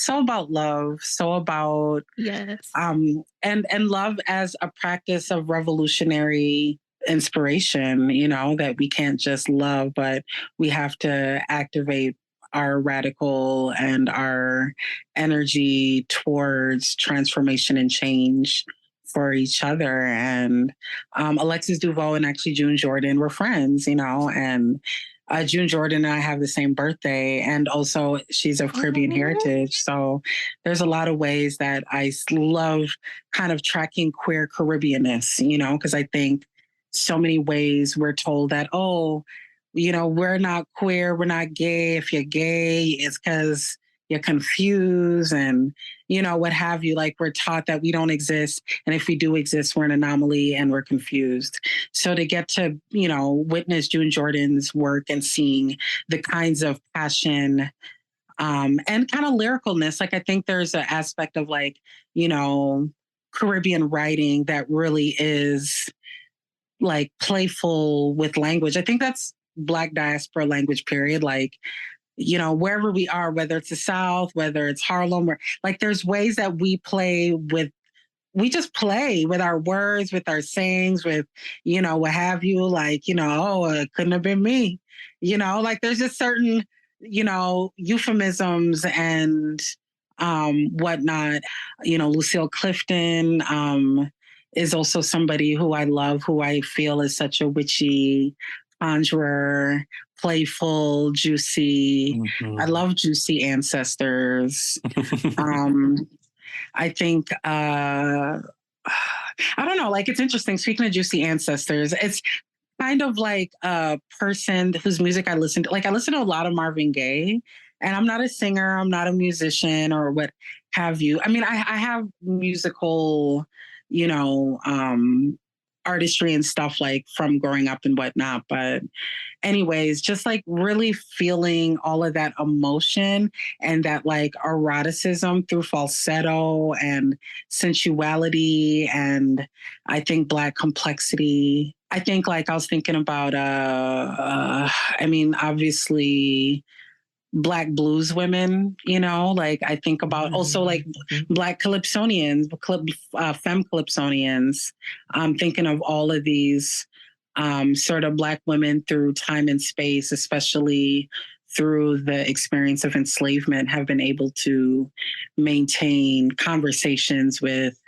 about love, so about and love as a practice of revolutionary inspiration, that we can't just love, but we have to activate our radical and our energy towards transformation and change for each other. And Alexis DeVoe and actually June Jordan were friends, and June Jordan and I have the same birthday, and also she's of Caribbean heritage. So there's a lot of ways that I love kind of tracking queer Caribbeanness, because I think so many ways we're told that, we're not queer, we're not gay. If you're gay, it's because you're confused and, what have you. Like we're taught that we don't exist. And if we do exist, we're an anomaly and we're confused. So to get to, witness June Jordan's work and seeing the kinds of passion and kind of lyricalness, like I think there's an aspect of like, Caribbean writing that really is like playful with language. I think that's Black diaspora language, period. Like, wherever we are, whether it's the South, whether it's Harlem, or like there's ways that we just play with our words, with our sayings, with, what have you, like, it couldn't have been me, like there's just certain, euphemisms and whatnot. Lucille Clifton is also somebody who I love, who I feel is such a witchy conjurer, playful, juicy. I love juicy ancestors. I think, I don't know, like it's interesting. Speaking of juicy ancestors, it's kind of like a person whose music I listen to. Like I listen to a lot of Marvin Gaye, and I'm not a singer, I'm not a musician or what have you. I mean, I have musical, artistry and stuff like from growing up and whatnot. But anyways, just like really feeling all of that emotion and that like eroticism through falsetto and sensuality. And I think Black complexity. I think like I was thinking about, obviously Black blues women, like I think about also like Black Calypsonians, femme Calypsonians. I'm thinking of all of these sort of Black women through time and space, especially through the experience of enslavement, have been able to maintain conversations with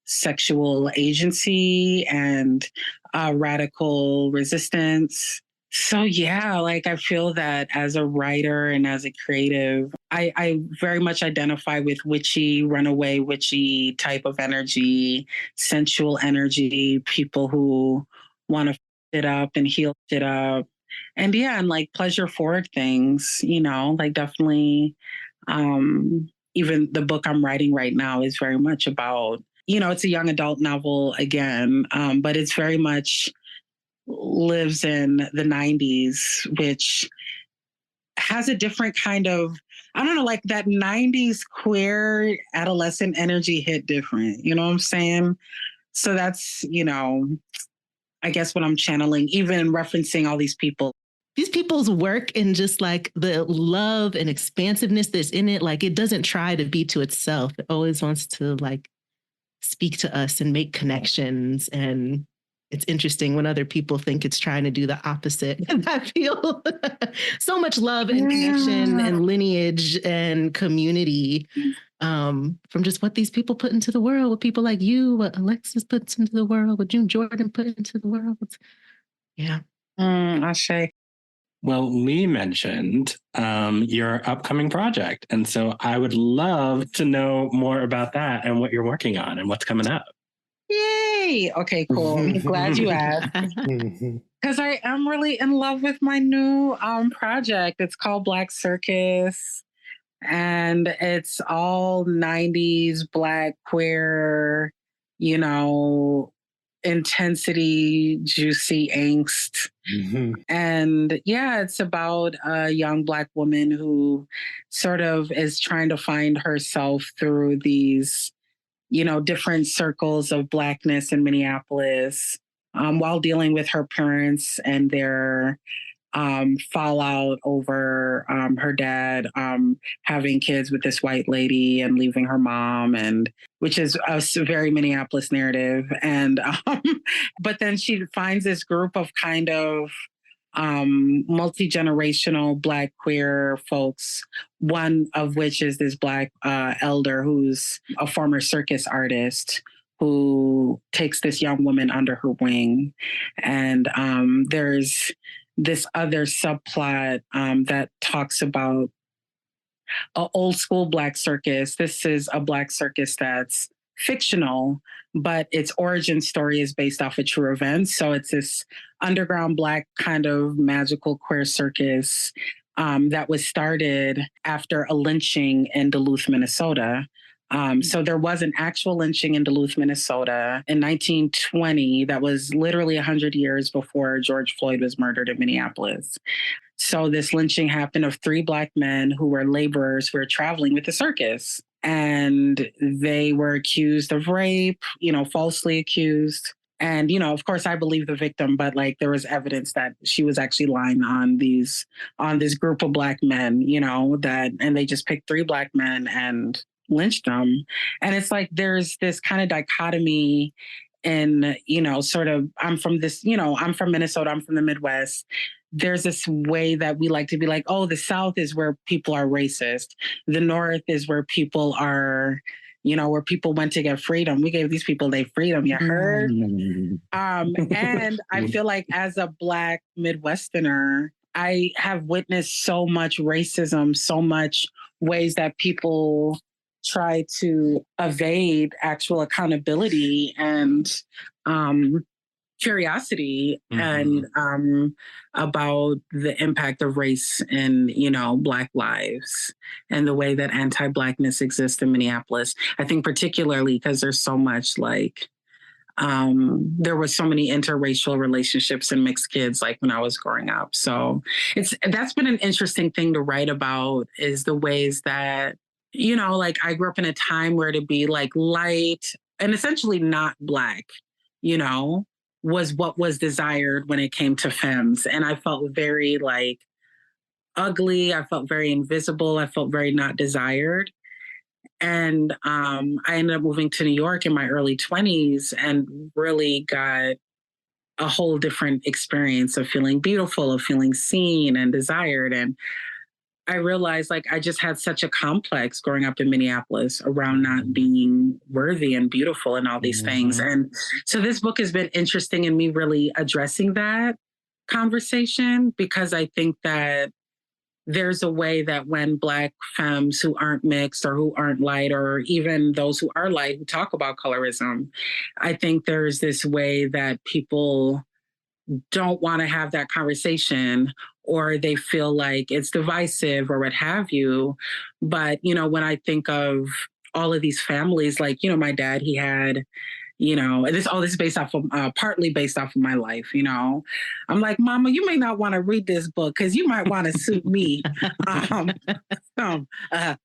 sexual agency and radical resistance. So yeah, like I feel that as a writer and as a creative, I very much identify with witchy, runaway witchy type of energy, sensual energy, people who want to it up and heal it up. And yeah, and like pleasure forward things, you know, like definitely even the book I'm writing right now is very much about, you know, it's a young adult novel again, but it's very much lives in the 90s, which has a different kind of, I don't know, like that 90s queer adolescent energy hit different. You know what I'm saying? So that's, you know, I guess what I'm channeling, even referencing all these people. These people's work and just like the love and expansiveness that's in it, like it doesn't try to be to itself. It always wants to like speak to us and make connections. And it's interesting when other people think it's trying to do the opposite. And I feel so much love and connection and lineage and community from just what these people put into the world, what people like you, what Alexis puts into the world, what June Jordan put into the world. Yeah. Ashe. Well, Lee mentioned your upcoming project. And so I would love to know more about that and what you're working on and what's coming up. Yay! Okay, cool. I'm glad you asked. Because I am really in love with my new project. It's called Black Circus. And it's all 90s Black queer, you know, intensity, juicy angst. And yeah, it's about a young Black woman who sort of is trying to find herself through these, you know, different circles of Blackness in Minneapolis, while dealing with her parents and their fallout over her dad having kids with this white lady and leaving her mom, and which is a very Minneapolis narrative. And but then she finds this group of kind of multi-generational Black queer folks, one of which is this Black elder who's a former circus artist who takes this young woman under her wing. And there's this other subplot that talks about an old school Black circus. This is a Black circus that's fictional, but its origin story is based off of true events. So it's this underground Black kind of magical queer circus that was started after a lynching in Duluth, Minnesota. So there was an actual lynching in Duluth, Minnesota in 1920 that was literally 100 years before George Floyd was murdered in Minneapolis. So this lynching happened of 3 Black men who were laborers who were traveling with the circus. And they were accused of rape, you know, falsely accused. And, you know, of course, I believe the victim, but like there was evidence that she was actually lying on this group of Black men, you know, and they just picked 3 Black men and lynched them. And it's like there's this kind of dichotomy in, you know, sort of, I'm from Minnesota, I'm from the Midwest. There's this way that we like to be like, oh, the South is where people are racist. The North is where people are, you know, where people went to get freedom. We gave these people their freedom, you heard? And I feel like as a Black Midwesterner, I have witnessed so much racism, so much ways that people try to evade actual accountability and curiosity and about the impact of race in, you know, Black lives and the way that anti-Blackness exists in Minneapolis. I think particularly because there's so much like, there were so many interracial relationships and mixed kids like when I was growing up. So that's been an interesting thing to write about, is the ways that, you know, like I grew up in a time where to be like light and essentially not Black, you know, was what was desired when it came to femmes. And I felt very like ugly. I felt very invisible. I felt very not desired. And I ended up moving to New York in my early 20s and really got a whole different experience of feeling beautiful, of feeling seen and desired. And I realized like I just had such a complex growing up in Minneapolis around not being worthy and beautiful and all these things. And so this book has been interesting in me really addressing that conversation, because I think that there's a way that when Black femmes who aren't mixed or who aren't light, or even those who are light who talk about colorism, I think there's this way that people don't want to have that conversation, or they feel like it's divisive or what have you. But, you know, when I think of all of these families, like, you know, my dad, he had, you know, this is based off of partly based off of my life. You know, I'm like, Mama, you may not want to read this book because you might want to sue me. Some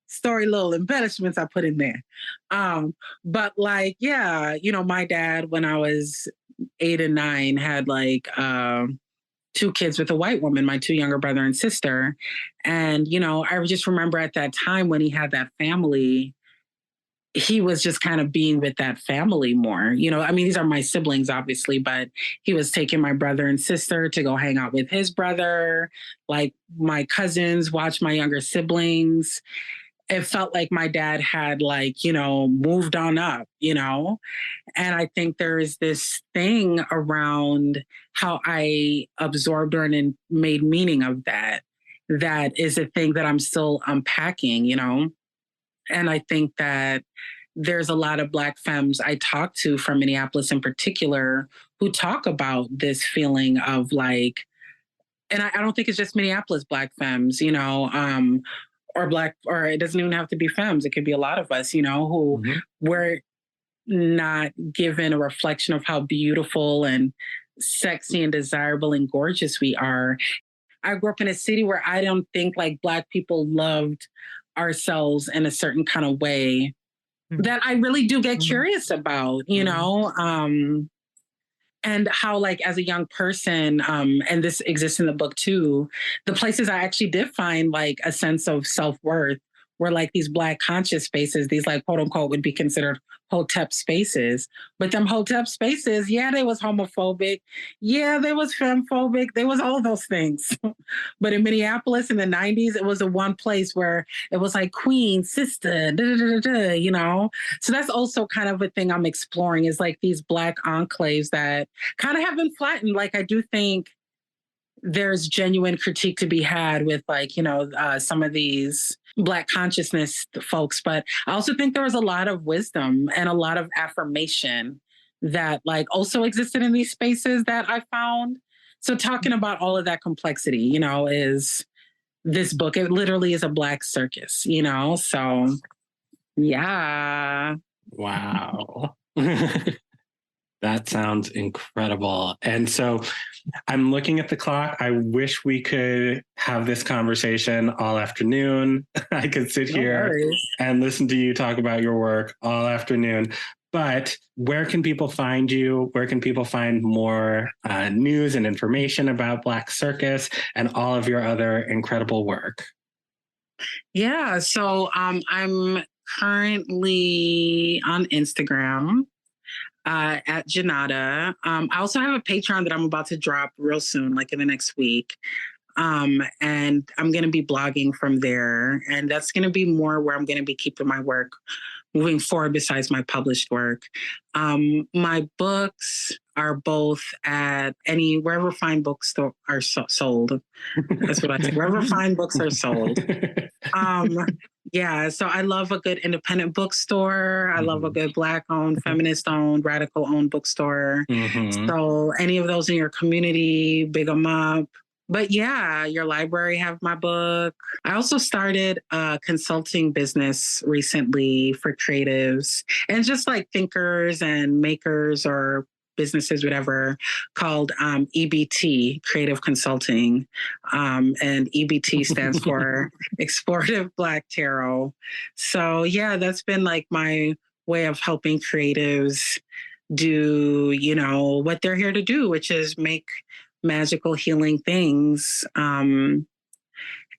story little embellishments I put in there. But like, yeah, you know, my dad, when I was 8 and 9, had like 2 kids with a white woman, my 2 younger brother and sister. And, you know, I just remember at that time when he had that family, he was just kind of being with that family more. You know, I mean, these are my siblings, obviously, but he was taking my brother and sister to go hang out with his brother, like my cousins, watch my younger siblings. It felt like my dad had, like, you know, moved on up, you know? And I think there is this thing around how I absorbed and made meaning of that. That is a thing that I'm still unpacking, you know? And I think that there's a lot of Black femmes I talk to from Minneapolis in particular who talk about this feeling of like, and I don't think it's just Minneapolis Black femmes, you know, or it doesn't even have to be femmes. It could be a lot of us, you know, who were not given a reflection of how beautiful and sexy and desirable and gorgeous we are. I grew up in a city where I don't think like Black people loved ourselves in a certain kind of way that I really do get curious about, you know, and how like as a young person, and this exists in the book too, the places I actually did find like a sense of self-worth were like these Black conscious spaces, these like quote unquote would be considered hotep spaces. But them hotep spaces, yeah, they was homophobic. Yeah, they was femphobic. They was all those things. But in Minneapolis in the 90s, it was the one place where it was like queen, sister, da, da, da, da, you know? So that's also kind of a thing I'm exploring, is like these Black enclaves that kind of have been flattened. Like I do think there's genuine critique to be had with like, you know, some of these Black consciousness folks. But I also think there was a lot of wisdom and a lot of affirmation that like also existed in these spaces that I found. So talking about all of that complexity, you know, is this book. It literally is a Black circus, you know? So yeah. Wow. That sounds incredible. And so I'm looking at the clock. I wish we could have this conversation all afternoon. I could sit here and listen to you talk about your work all afternoon. But where can people find you? Where can people find more news and information about Black Circus and all of your other incredible work? Yeah, so I'm currently on Instagram. At Junauda. I also have a Patreon that I'm about to drop real soon, like in the next week. And I'm going to be blogging from there. And that's going to be more where I'm going to be keeping my work moving forward besides my published work. My books are both at wherever fine books are sold. That's what I say. Wherever fine books are sold. Yeah, so I love a good independent bookstore. I love a good Black-owned, feminist-owned, radical-owned bookstore. So any of those in your community, big them up. But yeah, your library have my book. I also started a consulting business recently for creatives and just like thinkers and makers or businesses, whatever, called EBT, Creative Consulting. And EBT stands for Explorative Black Tarot. So yeah, that's been like my way of helping creatives do, you know, what they're here to do, which is make magical healing things. And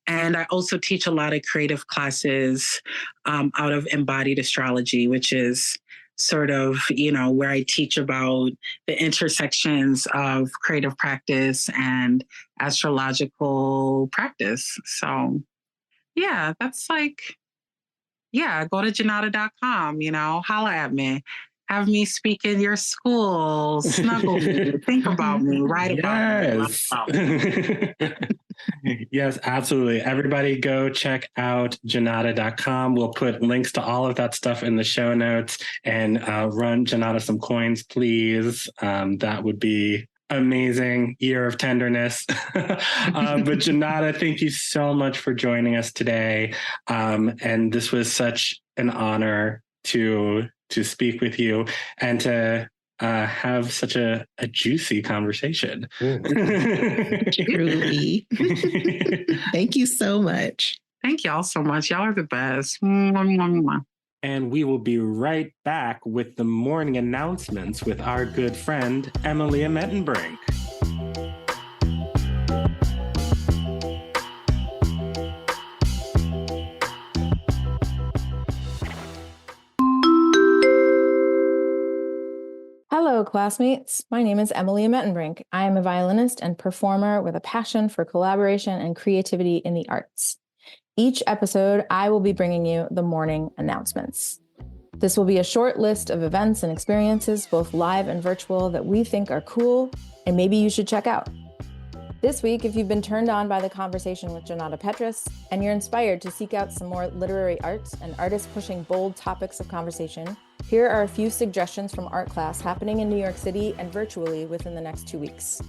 I also teach a lot of creative classes out of embodied astrology, which is sort of, you know, where I teach about the intersections of creative practice and astrological practice. So Yeah, that's like, yeah, go to Junauda.com, holla at me. Have me speak in your school, snuggle me, think about me, write about me. Yes, absolutely. Everybody go check out Junauda.com. We'll put links to all of that stuff in the show notes, and run Junauda some coins, please. That would be amazing. Year of tenderness. But Junauda, thank you so much for joining us today. And this was such an honor to speak with you and to have such a juicy conversation. Truly. Thank you so much. Thank y'all so much. Y'all are the best. And we will be right back with the morning announcements with our good friend, Emilia Mettenbrink. Hello, classmates. My name is Emilia Mettenbrink. I am a violinist and performer with a passion for collaboration and creativity in the arts. Each episode, I will be bringing you the morning announcements. This will be a short list of events and experiences, both live and virtual, that we think are cool and maybe you should check out. This week, if you've been turned on by the conversation with Junauda Petrus and you're inspired to seek out some more literary arts and artists pushing bold topics of conversation, here are a few suggestions from art class happening in New York City and virtually within the next 2 weeks.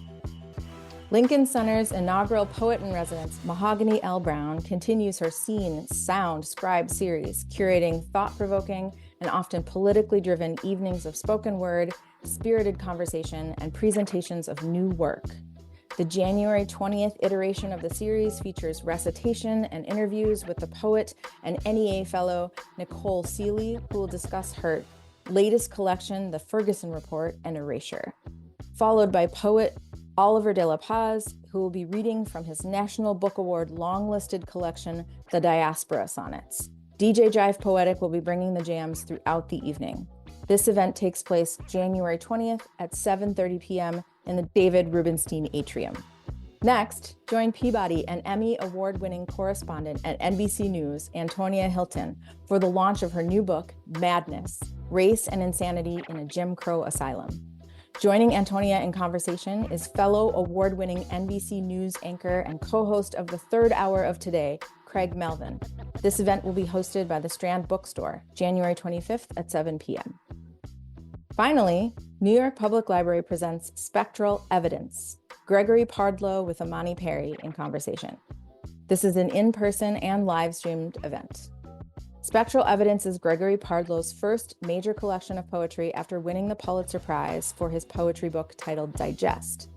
Lincoln Center's inaugural poet-in-residence, Mahogany L. Brown, continues her Scene, Sound, Scribe series, curating thought-provoking and often politically driven evenings of spoken word, spirited conversation, and presentations of new work. The January 20th iteration of the series features recitation and interviews with the poet and NEA fellow Nicole Seeley, who will discuss her latest collection, The Ferguson Report and Erasure, followed by poet Oliver de la Paz, who will be reading from his National Book Award long-listed collection, The Diaspora Sonnets. DJ Jive Poetic will be bringing the jams throughout the evening. This event takes place January 20th at 7:30 p.m. in the David Rubenstein Atrium. Next, join Peabody and Emmy Award-winning correspondent at NBC News, Antonia Hilton, for the launch of her new book, Madness: Race and Insanity in a Jim Crow Asylum. Joining Antonia in conversation is fellow award-winning NBC News anchor and co-host of the third hour of Today, Craig Melvin. This event will be hosted by the Strand Bookstore, January 25th at 7 p.m. Finally, New York Public Library presents Spectral Evidence, Gregory Pardlow with Imani Perry in conversation. This is an in-person and live-streamed event. Spectral Evidence is Gregory Pardlow's first major collection of poetry after winning the Pulitzer Prize for his poetry book titled Digest.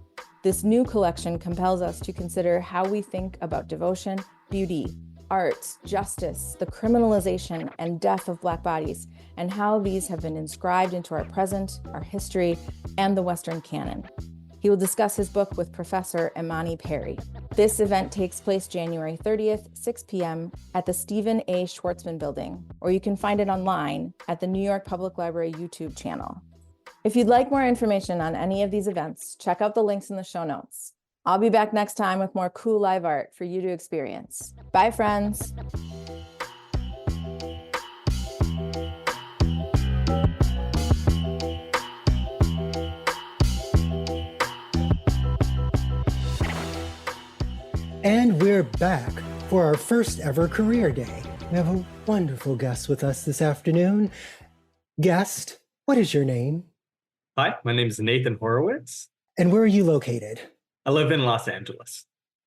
This new collection compels us to consider how we think about devotion, beauty, art, justice, the criminalization and death of Black bodies, and how these have been inscribed into our present, our history, and the Western canon. He will discuss his book with Professor Imani Perry. This event takes place January 30th, 6 p.m. at the Stephen A. Schwartzman Building, or you can find it online at the New York Public Library YouTube channel. If you'd like more information on any of these events, check out the links in the show notes. I'll be back next time with more cool live art for you to experience. Bye, friends. And we're back for our first ever career day. We have a wonderful guest with us this afternoon. Guest, what is your name? Hi, my name is Nathan Horowitz. And where are you located? I live in Los Angeles.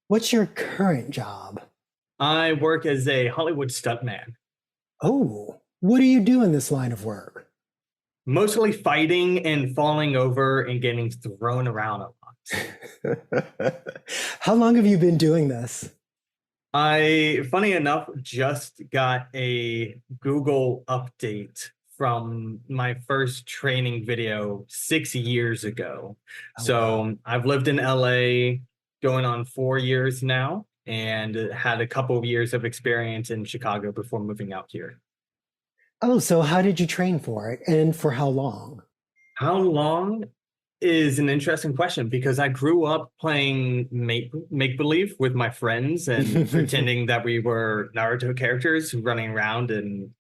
What's your current job? I work as a Hollywood stuntman. Oh, what do you do in this line of work? Mostly fighting and falling over and getting thrown around a lot. How long have you been doing this? I, funny enough, just got a Google update from my first training video 6 years ago. Wow. I've lived in LA going on 4 years now and had a couple of years of experience in Chicago before moving out here. Oh, so how did you train for it and for how long? How long? is an interesting question because I grew up playing make-believe with my friends and pretending that we were Naruto characters running around and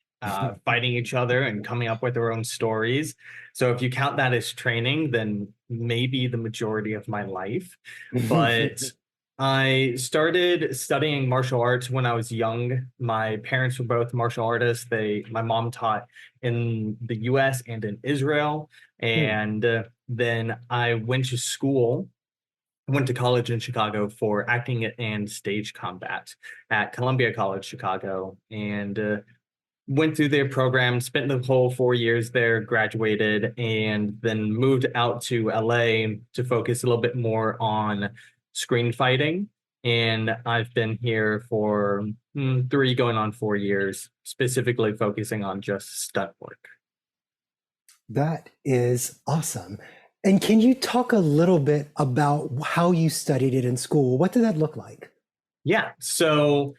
fighting each other and coming up with their own stories. So if you count that as training, then maybe the majority of my life. But I started studying martial arts when I was young. My parents were both martial artists. My mom taught in the US and in Israel. And then I went to school. I went to college in Chicago for acting and stage combat at Columbia College, Chicago, and went through their program, spent the whole 4 years there, graduated, and then moved out to LA to focus a little bit more on screen fighting. And I've been here for 3 going on 4 years, specifically focusing on just stunt work. That is awesome. And can you talk a little bit about how you studied it in school? What did that look like? Yeah, so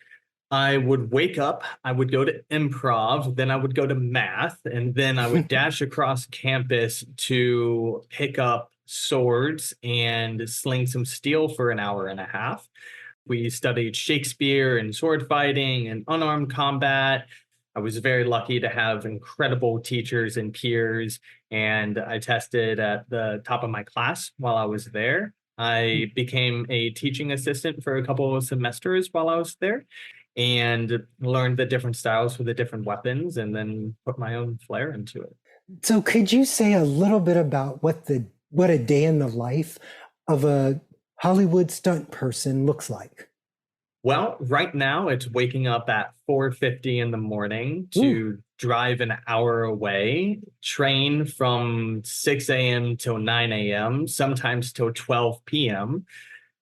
I would wake up, I would go to improv, then I would go to math, and then I would dash across campus to pick up swords and sling some steel for an hour and a half. We studied Shakespeare and sword fighting and unarmed combat. I was very lucky to have incredible teachers and peers, and I tested at the top of my class while I was there. I became a teaching assistant for a couple of semesters while I was there and learned the different styles for the different weapons and then put my own flair into it. So could you say a little bit about what a day in the life of a Hollywood stunt person looks like? Well, right now it's waking up at 4:50 in the morning to drive an hour away, train from 6 a.m. till 9 a.m., sometimes till 12 p.m.,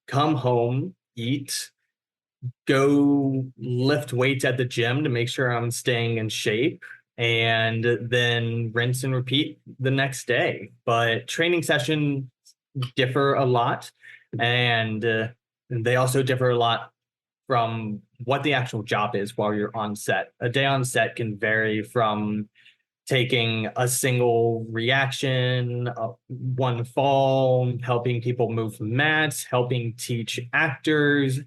come home, eat, go lift weights at the gym to make sure I'm staying in shape, and then rinse and repeat the next day. But training sessions differ a lot, and they also differ a lot from what the actual job is while you're on set. A day on set can vary from taking a single reaction, one fall, helping people move mats, helping teach actors,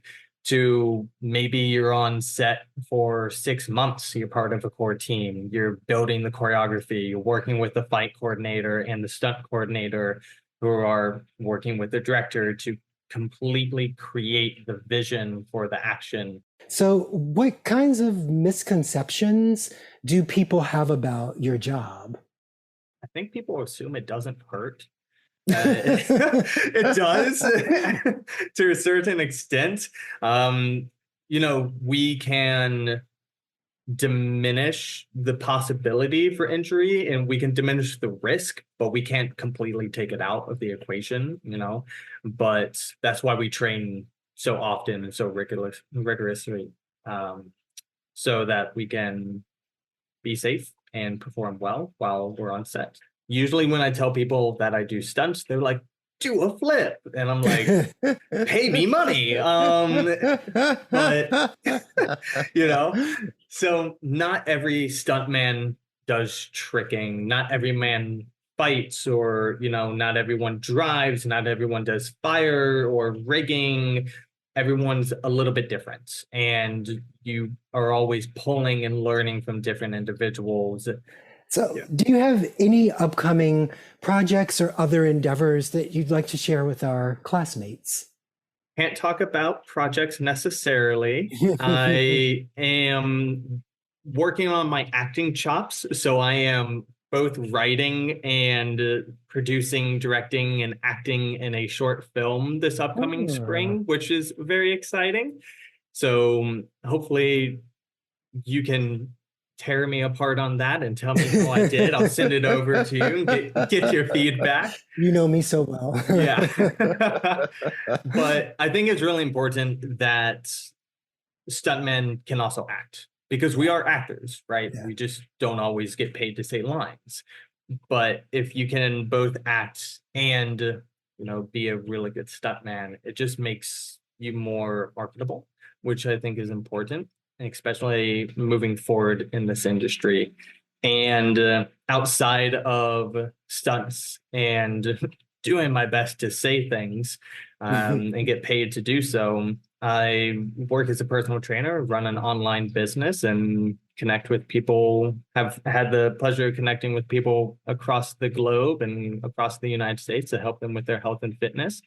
to maybe you're on set for 6 months, you're part of a core team, you're building the choreography, you're working with the fight coordinator and the stunt coordinator who are working with the director to completely create the vision for the action. So what kinds of misconceptions do people have about your job? I think people assume it doesn't hurt. It does to a certain extent. We can diminish the possibility for injury and we can diminish the risk, but we can't completely take it out of the equation, but that's why we train so often and so rigorously, so that we can be safe and perform well while we're on set. Usually when I tell people that I do stunts, they're like, do a flip. And I'm like, pay me money. But, so not every stuntman does tricking. Not every man fights, or, not everyone drives. Not everyone does fire or rigging. Everyone's a little bit different. And you are always pulling and learning from different individuals. So do you have any upcoming projects or other endeavors that you'd like to share with our classmates? Can't talk about projects necessarily. I am working on my acting chops. So I am both writing and producing, directing, and acting in a short film this upcoming spring, which is very exciting. So hopefully you can tear me apart on that and tell me how I did. I'll send it over to you and get your feedback. You know me so well. Yeah. But I think it's really important that stuntmen can also act, because we are actors, right? Yeah. We just don't always get paid to say lines. But if you can both act and, be a really good stuntman, it just makes you more marketable, which I think is important, especially moving forward in this industry. And outside of stunts and doing my best to say things and get paid to do so. I work as a personal trainer, run an online business, and connect with people, have had the pleasure of connecting with people across the globe and across the United States to help them with their health and fitness.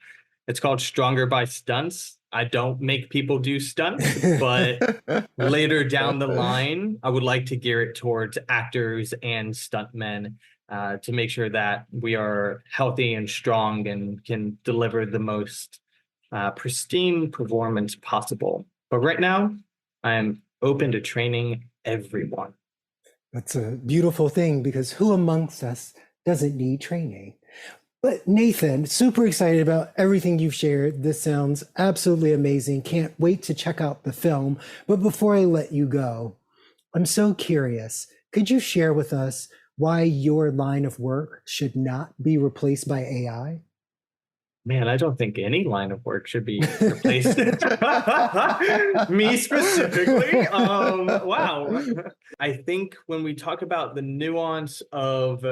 It's called Stronger by Stunts. I don't make people do stunts, but later down the line, I would like to gear it towards actors and stuntmen to make sure that we are healthy and strong and can deliver the most pristine performance possible. But right now, I'm open to training everyone. That's a beautiful thing, because who amongst us doesn't need training? But Nathan, super excited about everything you've shared. This sounds absolutely amazing. Can't wait to check out the film. But before I let you go, I'm so curious. Could you share with us why your line of work should not be replaced by AI? Man, I don't think any line of work should be replaced. Me specifically. Wow. I think when we talk about the nuance of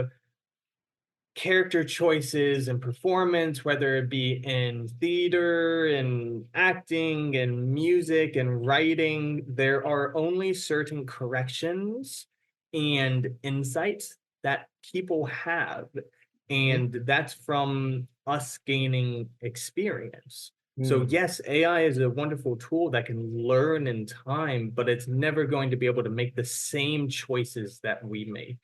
character choices and performance, whether it be in theater and acting and music and writing, there are only certain corrections and insights that people have. And that's from us gaining experience. So yes, AI is a wonderful tool that can learn in time, but it's never going to be able to make the same choices that we make,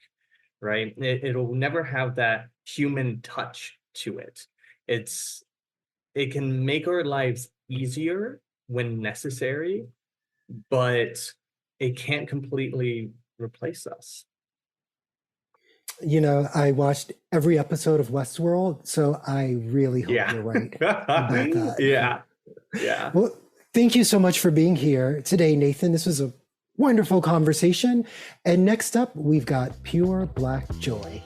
right? It'll never have that human touch to it. It can make our lives easier when necessary, but it can't completely replace us. You know, I watched every episode of Westworld, so I really hope you're right about that. Yeah. Well, thank you so much for being here today, Nathan. This was a wonderful conversation. And next up, we've got Pure Black Joy.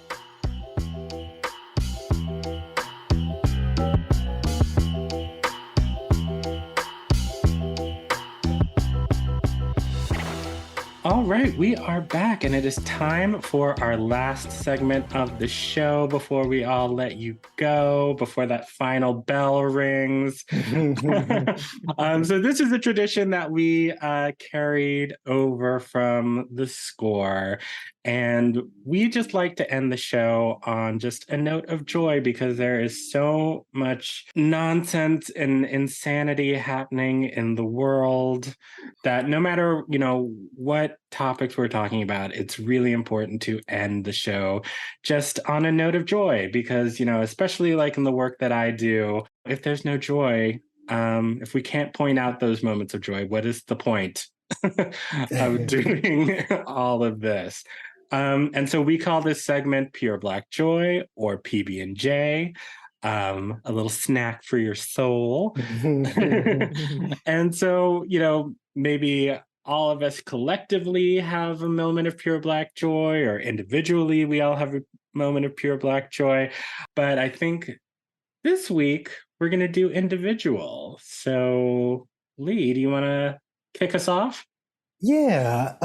All right, we are back, and it is time for our last segment of the show before we all let you go, before that final bell rings. So this is a tradition that we carried over from the score, and we just like to end the show on just a note of joy, because there is so much nonsense and insanity happening in the world that no matter, what topics we're talking about, it's really important to end the show just on a note of joy, because, especially like in the work that I do, if there's no joy, if we can't point out those moments of joy, what is the point of doing all of this? And so we call this segment Pure Black Joy, or PB&J, a little snack for your soul. And so, maybe all of us collectively have a moment of pure Black joy, or individually we all have a moment of pure Black joy. But I think this week we're going to do individual. So, Lee, do you want to kick us off? Yeah.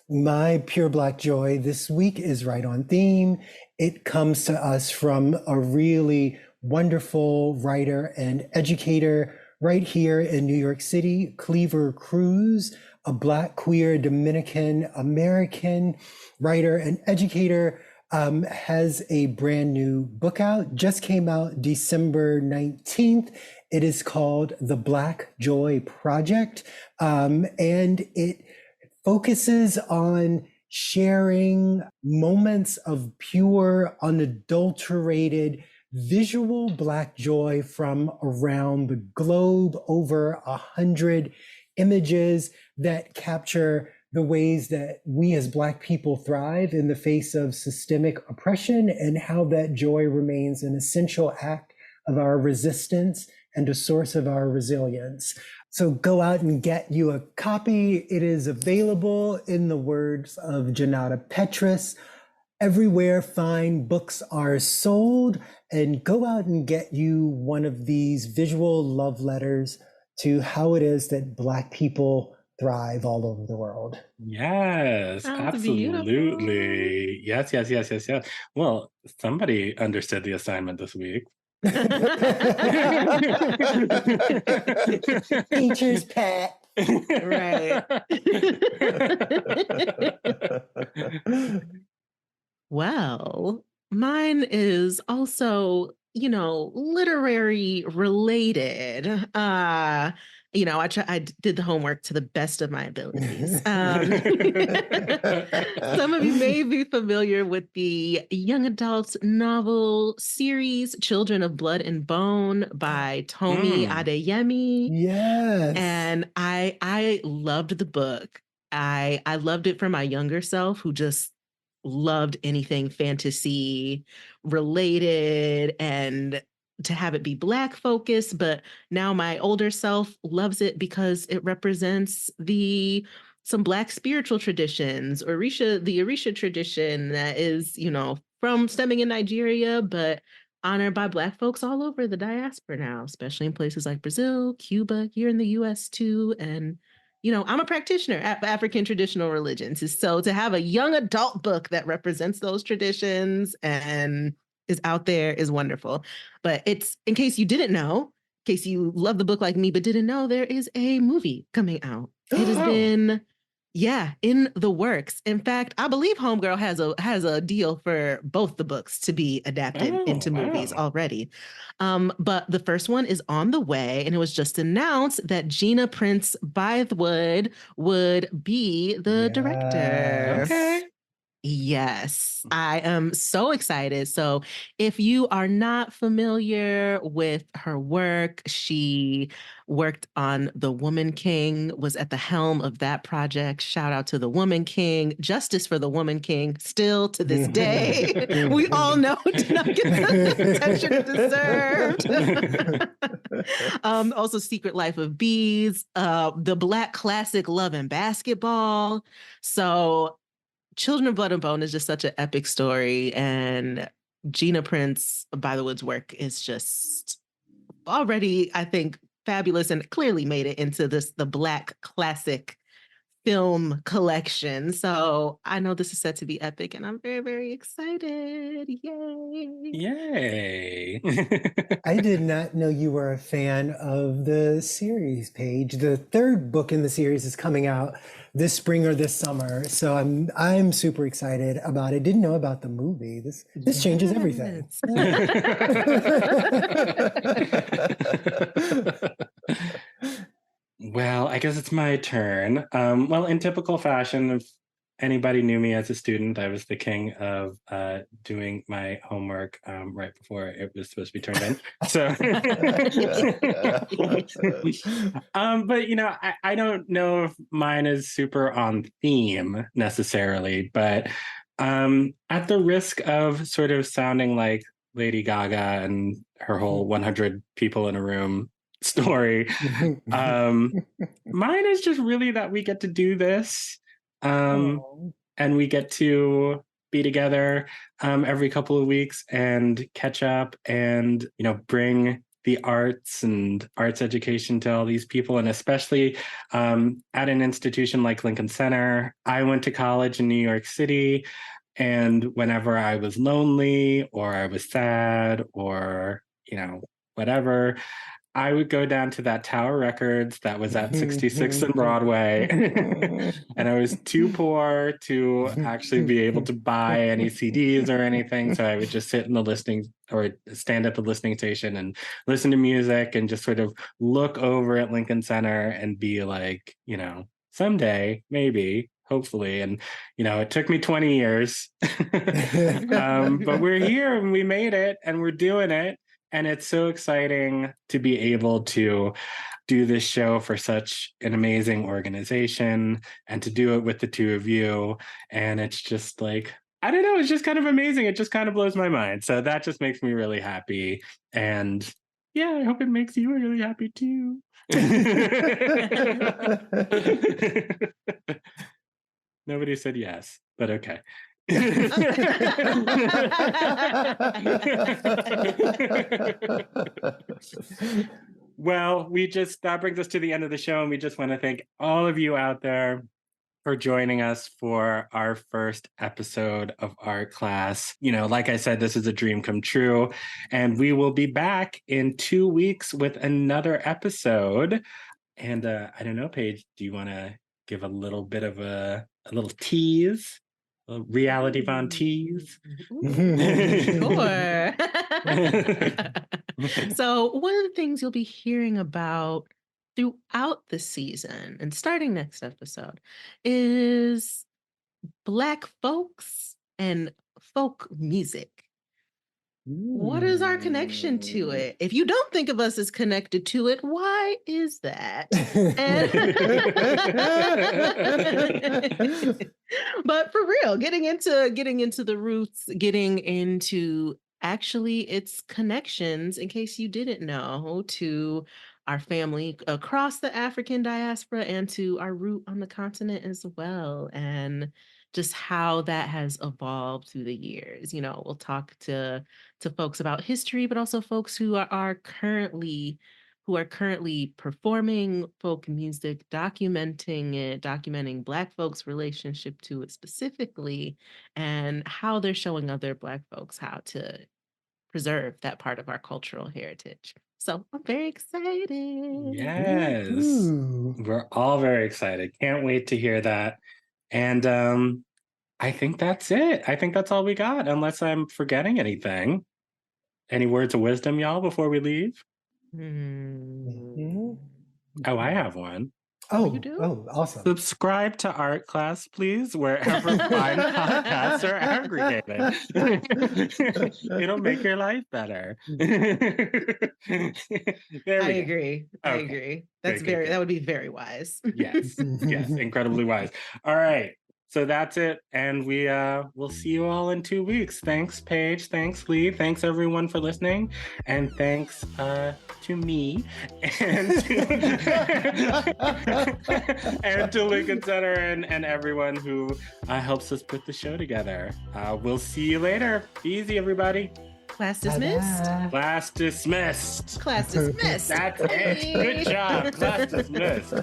My pure Black joy this week is right on theme. It comes to us from a really wonderful writer and educator right here in New York City, Cleaver Cruz, a Black queer Dominican American writer and educator, has a brand new book out, just came out December 19th. It is called The Black Joy Project, and it focuses on sharing moments of pure, unadulterated, visual Black joy from around the globe, over 100 images that capture the ways that we as Black people thrive in the face of systemic oppression, and how that joy remains an essential act of our resistance and a source of our resilience. So go out and get you a copy. It is available, in the words of Junauda Petrus, everywhere fine books are sold. And go out and get you one of these visual love letters to how it is that Black people thrive all over the world. Yes, Sounds absolutely. Yes. Well, somebody understood the assignment this week. Teacher's pet. Right. Well, mine is also, literary related. I did the homework to the best of my abilities. Some of you may be familiar with the young adult novel series Children of Blood and Bone by Tomi Adeyemi. Yes. And I loved the book. I loved it for my younger self, who just loved anything fantasy related, and to have it be Black focused. But now my older self loves it because it represents some Black spiritual traditions, the Orisha tradition that is, from stemming in Nigeria, but honored by Black folks all over the diaspora now, especially in places like Brazil, Cuba, here in the US too. And I'm a practitioner at African traditional religions. So to have a young adult book that represents those traditions and is out there is wonderful. But it's, in case you didn't know, in case you love the book like me but didn't know, there is a movie coming out. It has been in the works. In fact, I believe Homegirl has a deal for both the books to be adapted into movies already. But the first one is on the way, and it was just announced that Gina Prince Bythewood would be the director. Okay. Yes, I am so excited. So if you are not familiar with her work, she worked on The Woman King, was at the helm of that project. Shout out to The Woman King. Justice for The Woman King, still to this day. We all know did not get the attention it deserved. Also Secret Life of Bees, the Black classic Love and Basketball. So Children of Blood and Bone is just such an epic story, and Gina Prince Bythewood's work is just already, I think, fabulous, and clearly made it into the Black classic film collection. So I know this is set to be epic, and I'm very, very excited. Yay. I did not know you were a fan of the series, Paige. The third book in the series is coming out this spring or this summer, so I'm super excited about it. Didn't know about the movie. This changes everything. Well, I guess it's my turn. Well, in typical fashion, if anybody knew me as a student, I was the king of doing my homework right before it was supposed to be turned in. So, but I don't know if mine is super on theme necessarily, but at the risk of sort of sounding like Lady Gaga and her whole 100 people in a room story, mine is just really that we get to do this. And we get to be together every couple of weeks and catch up and, bring the arts and arts education to all these people. And especially at an institution like Lincoln Center. I went to college in New York City, and whenever I was lonely or I was sad or, whatever, I would go down to that Tower Records that was at 66th and Broadway. And I was too poor to actually be able to buy any CDs or anything. So I would just sit in the stand at the listening station and listen to music and just sort of look over at Lincoln Center and be like, someday, maybe, hopefully. And, it took me 20 years, but we're here and we made it and we're doing it. And it's so exciting to be able to do this show for such an amazing organization and to do it with the two of you. And it's just like, I don't know, it's just kind of amazing. It just kind of blows my mind. So that just makes me really happy. And yeah, I hope it makes you really happy too. Nobody said yes, but okay. Well, that brings us to the end of the show, and we just want to thank all of you out there for joining us for our first episode of Art Class. Like I said, this is a dream come true, and we will be back in 2 weeks with another episode. And I don't know, Paige, do you want to give a little bit of a little tease? A reality Von tease? Sure. So one of the things you'll be hearing about throughout the season and starting next episode is Black folks and folk music. What is our connection to it? If you don't think of us as connected to it, why is that? But for real, getting into the roots, getting into actually its connections, in case you didn't know, to our family across the African diaspora and to our root on the continent as well, and just how that has evolved through the years. We'll talk to folks about history, but also folks who are currently performing folk music, documenting Black folks' relationship to it specifically, and how they're showing other Black folks how to preserve that part of our cultural heritage. So I'm very excited. Yes. We're all very excited. Can't wait to hear that. And I think that's it. I think that's all we got, unless I'm forgetting anything. Any words of wisdom, y'all, before we leave? Oh, I have one. You do? Oh, awesome. Subscribe to Art Class, please, wherever fine podcasts are aggregated. It'll make your life better. I agree. That would be very wise. Yes, incredibly wise. All right. So that's it. And we'll see you all in 2 weeks. Thanks, Paige. Thanks, Lee. Thanks, everyone, for listening. And thanks to me and to Lincoln Center and everyone who helps us put the show together. We'll see you later. Be easy, everybody. Class dismissed. Class dismissed. Class dismissed. That's it. Good job. Class dismissed.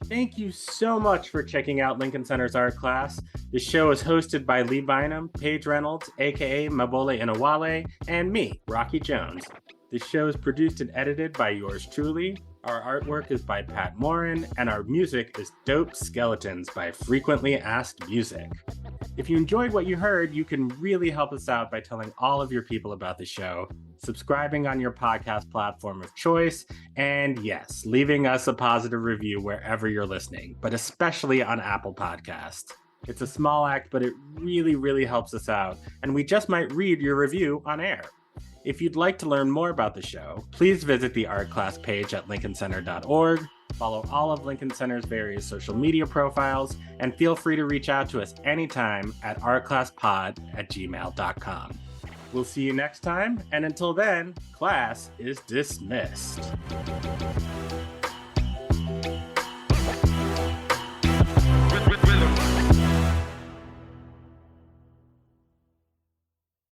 Thank you so much for checking out Lincoln Center's Art Class. The show is hosted by Lee Bynum, Paige Reynolds, aka Mabole Inawale, and me, Rocky Jones. The show is produced and edited by yours truly. Our artwork is by Pat Morin, and our music is Dope Skeletons by Frequently Asked Music. If you enjoyed what you heard, you can really help us out by telling all of your people about the show, subscribing on your podcast platform of choice, and yes, leaving us a positive review wherever you're listening, but especially on Apple Podcasts. It's a small act, but it really, really helps us out, and we just might read your review on air. If you'd like to learn more about the show, please visit the Art Class page at lincolncenter.org, follow all of Lincoln Center's various social media profiles, and feel free to reach out to us anytime at artclasspod@gmail.com. We'll see you next time, and until then, class is dismissed.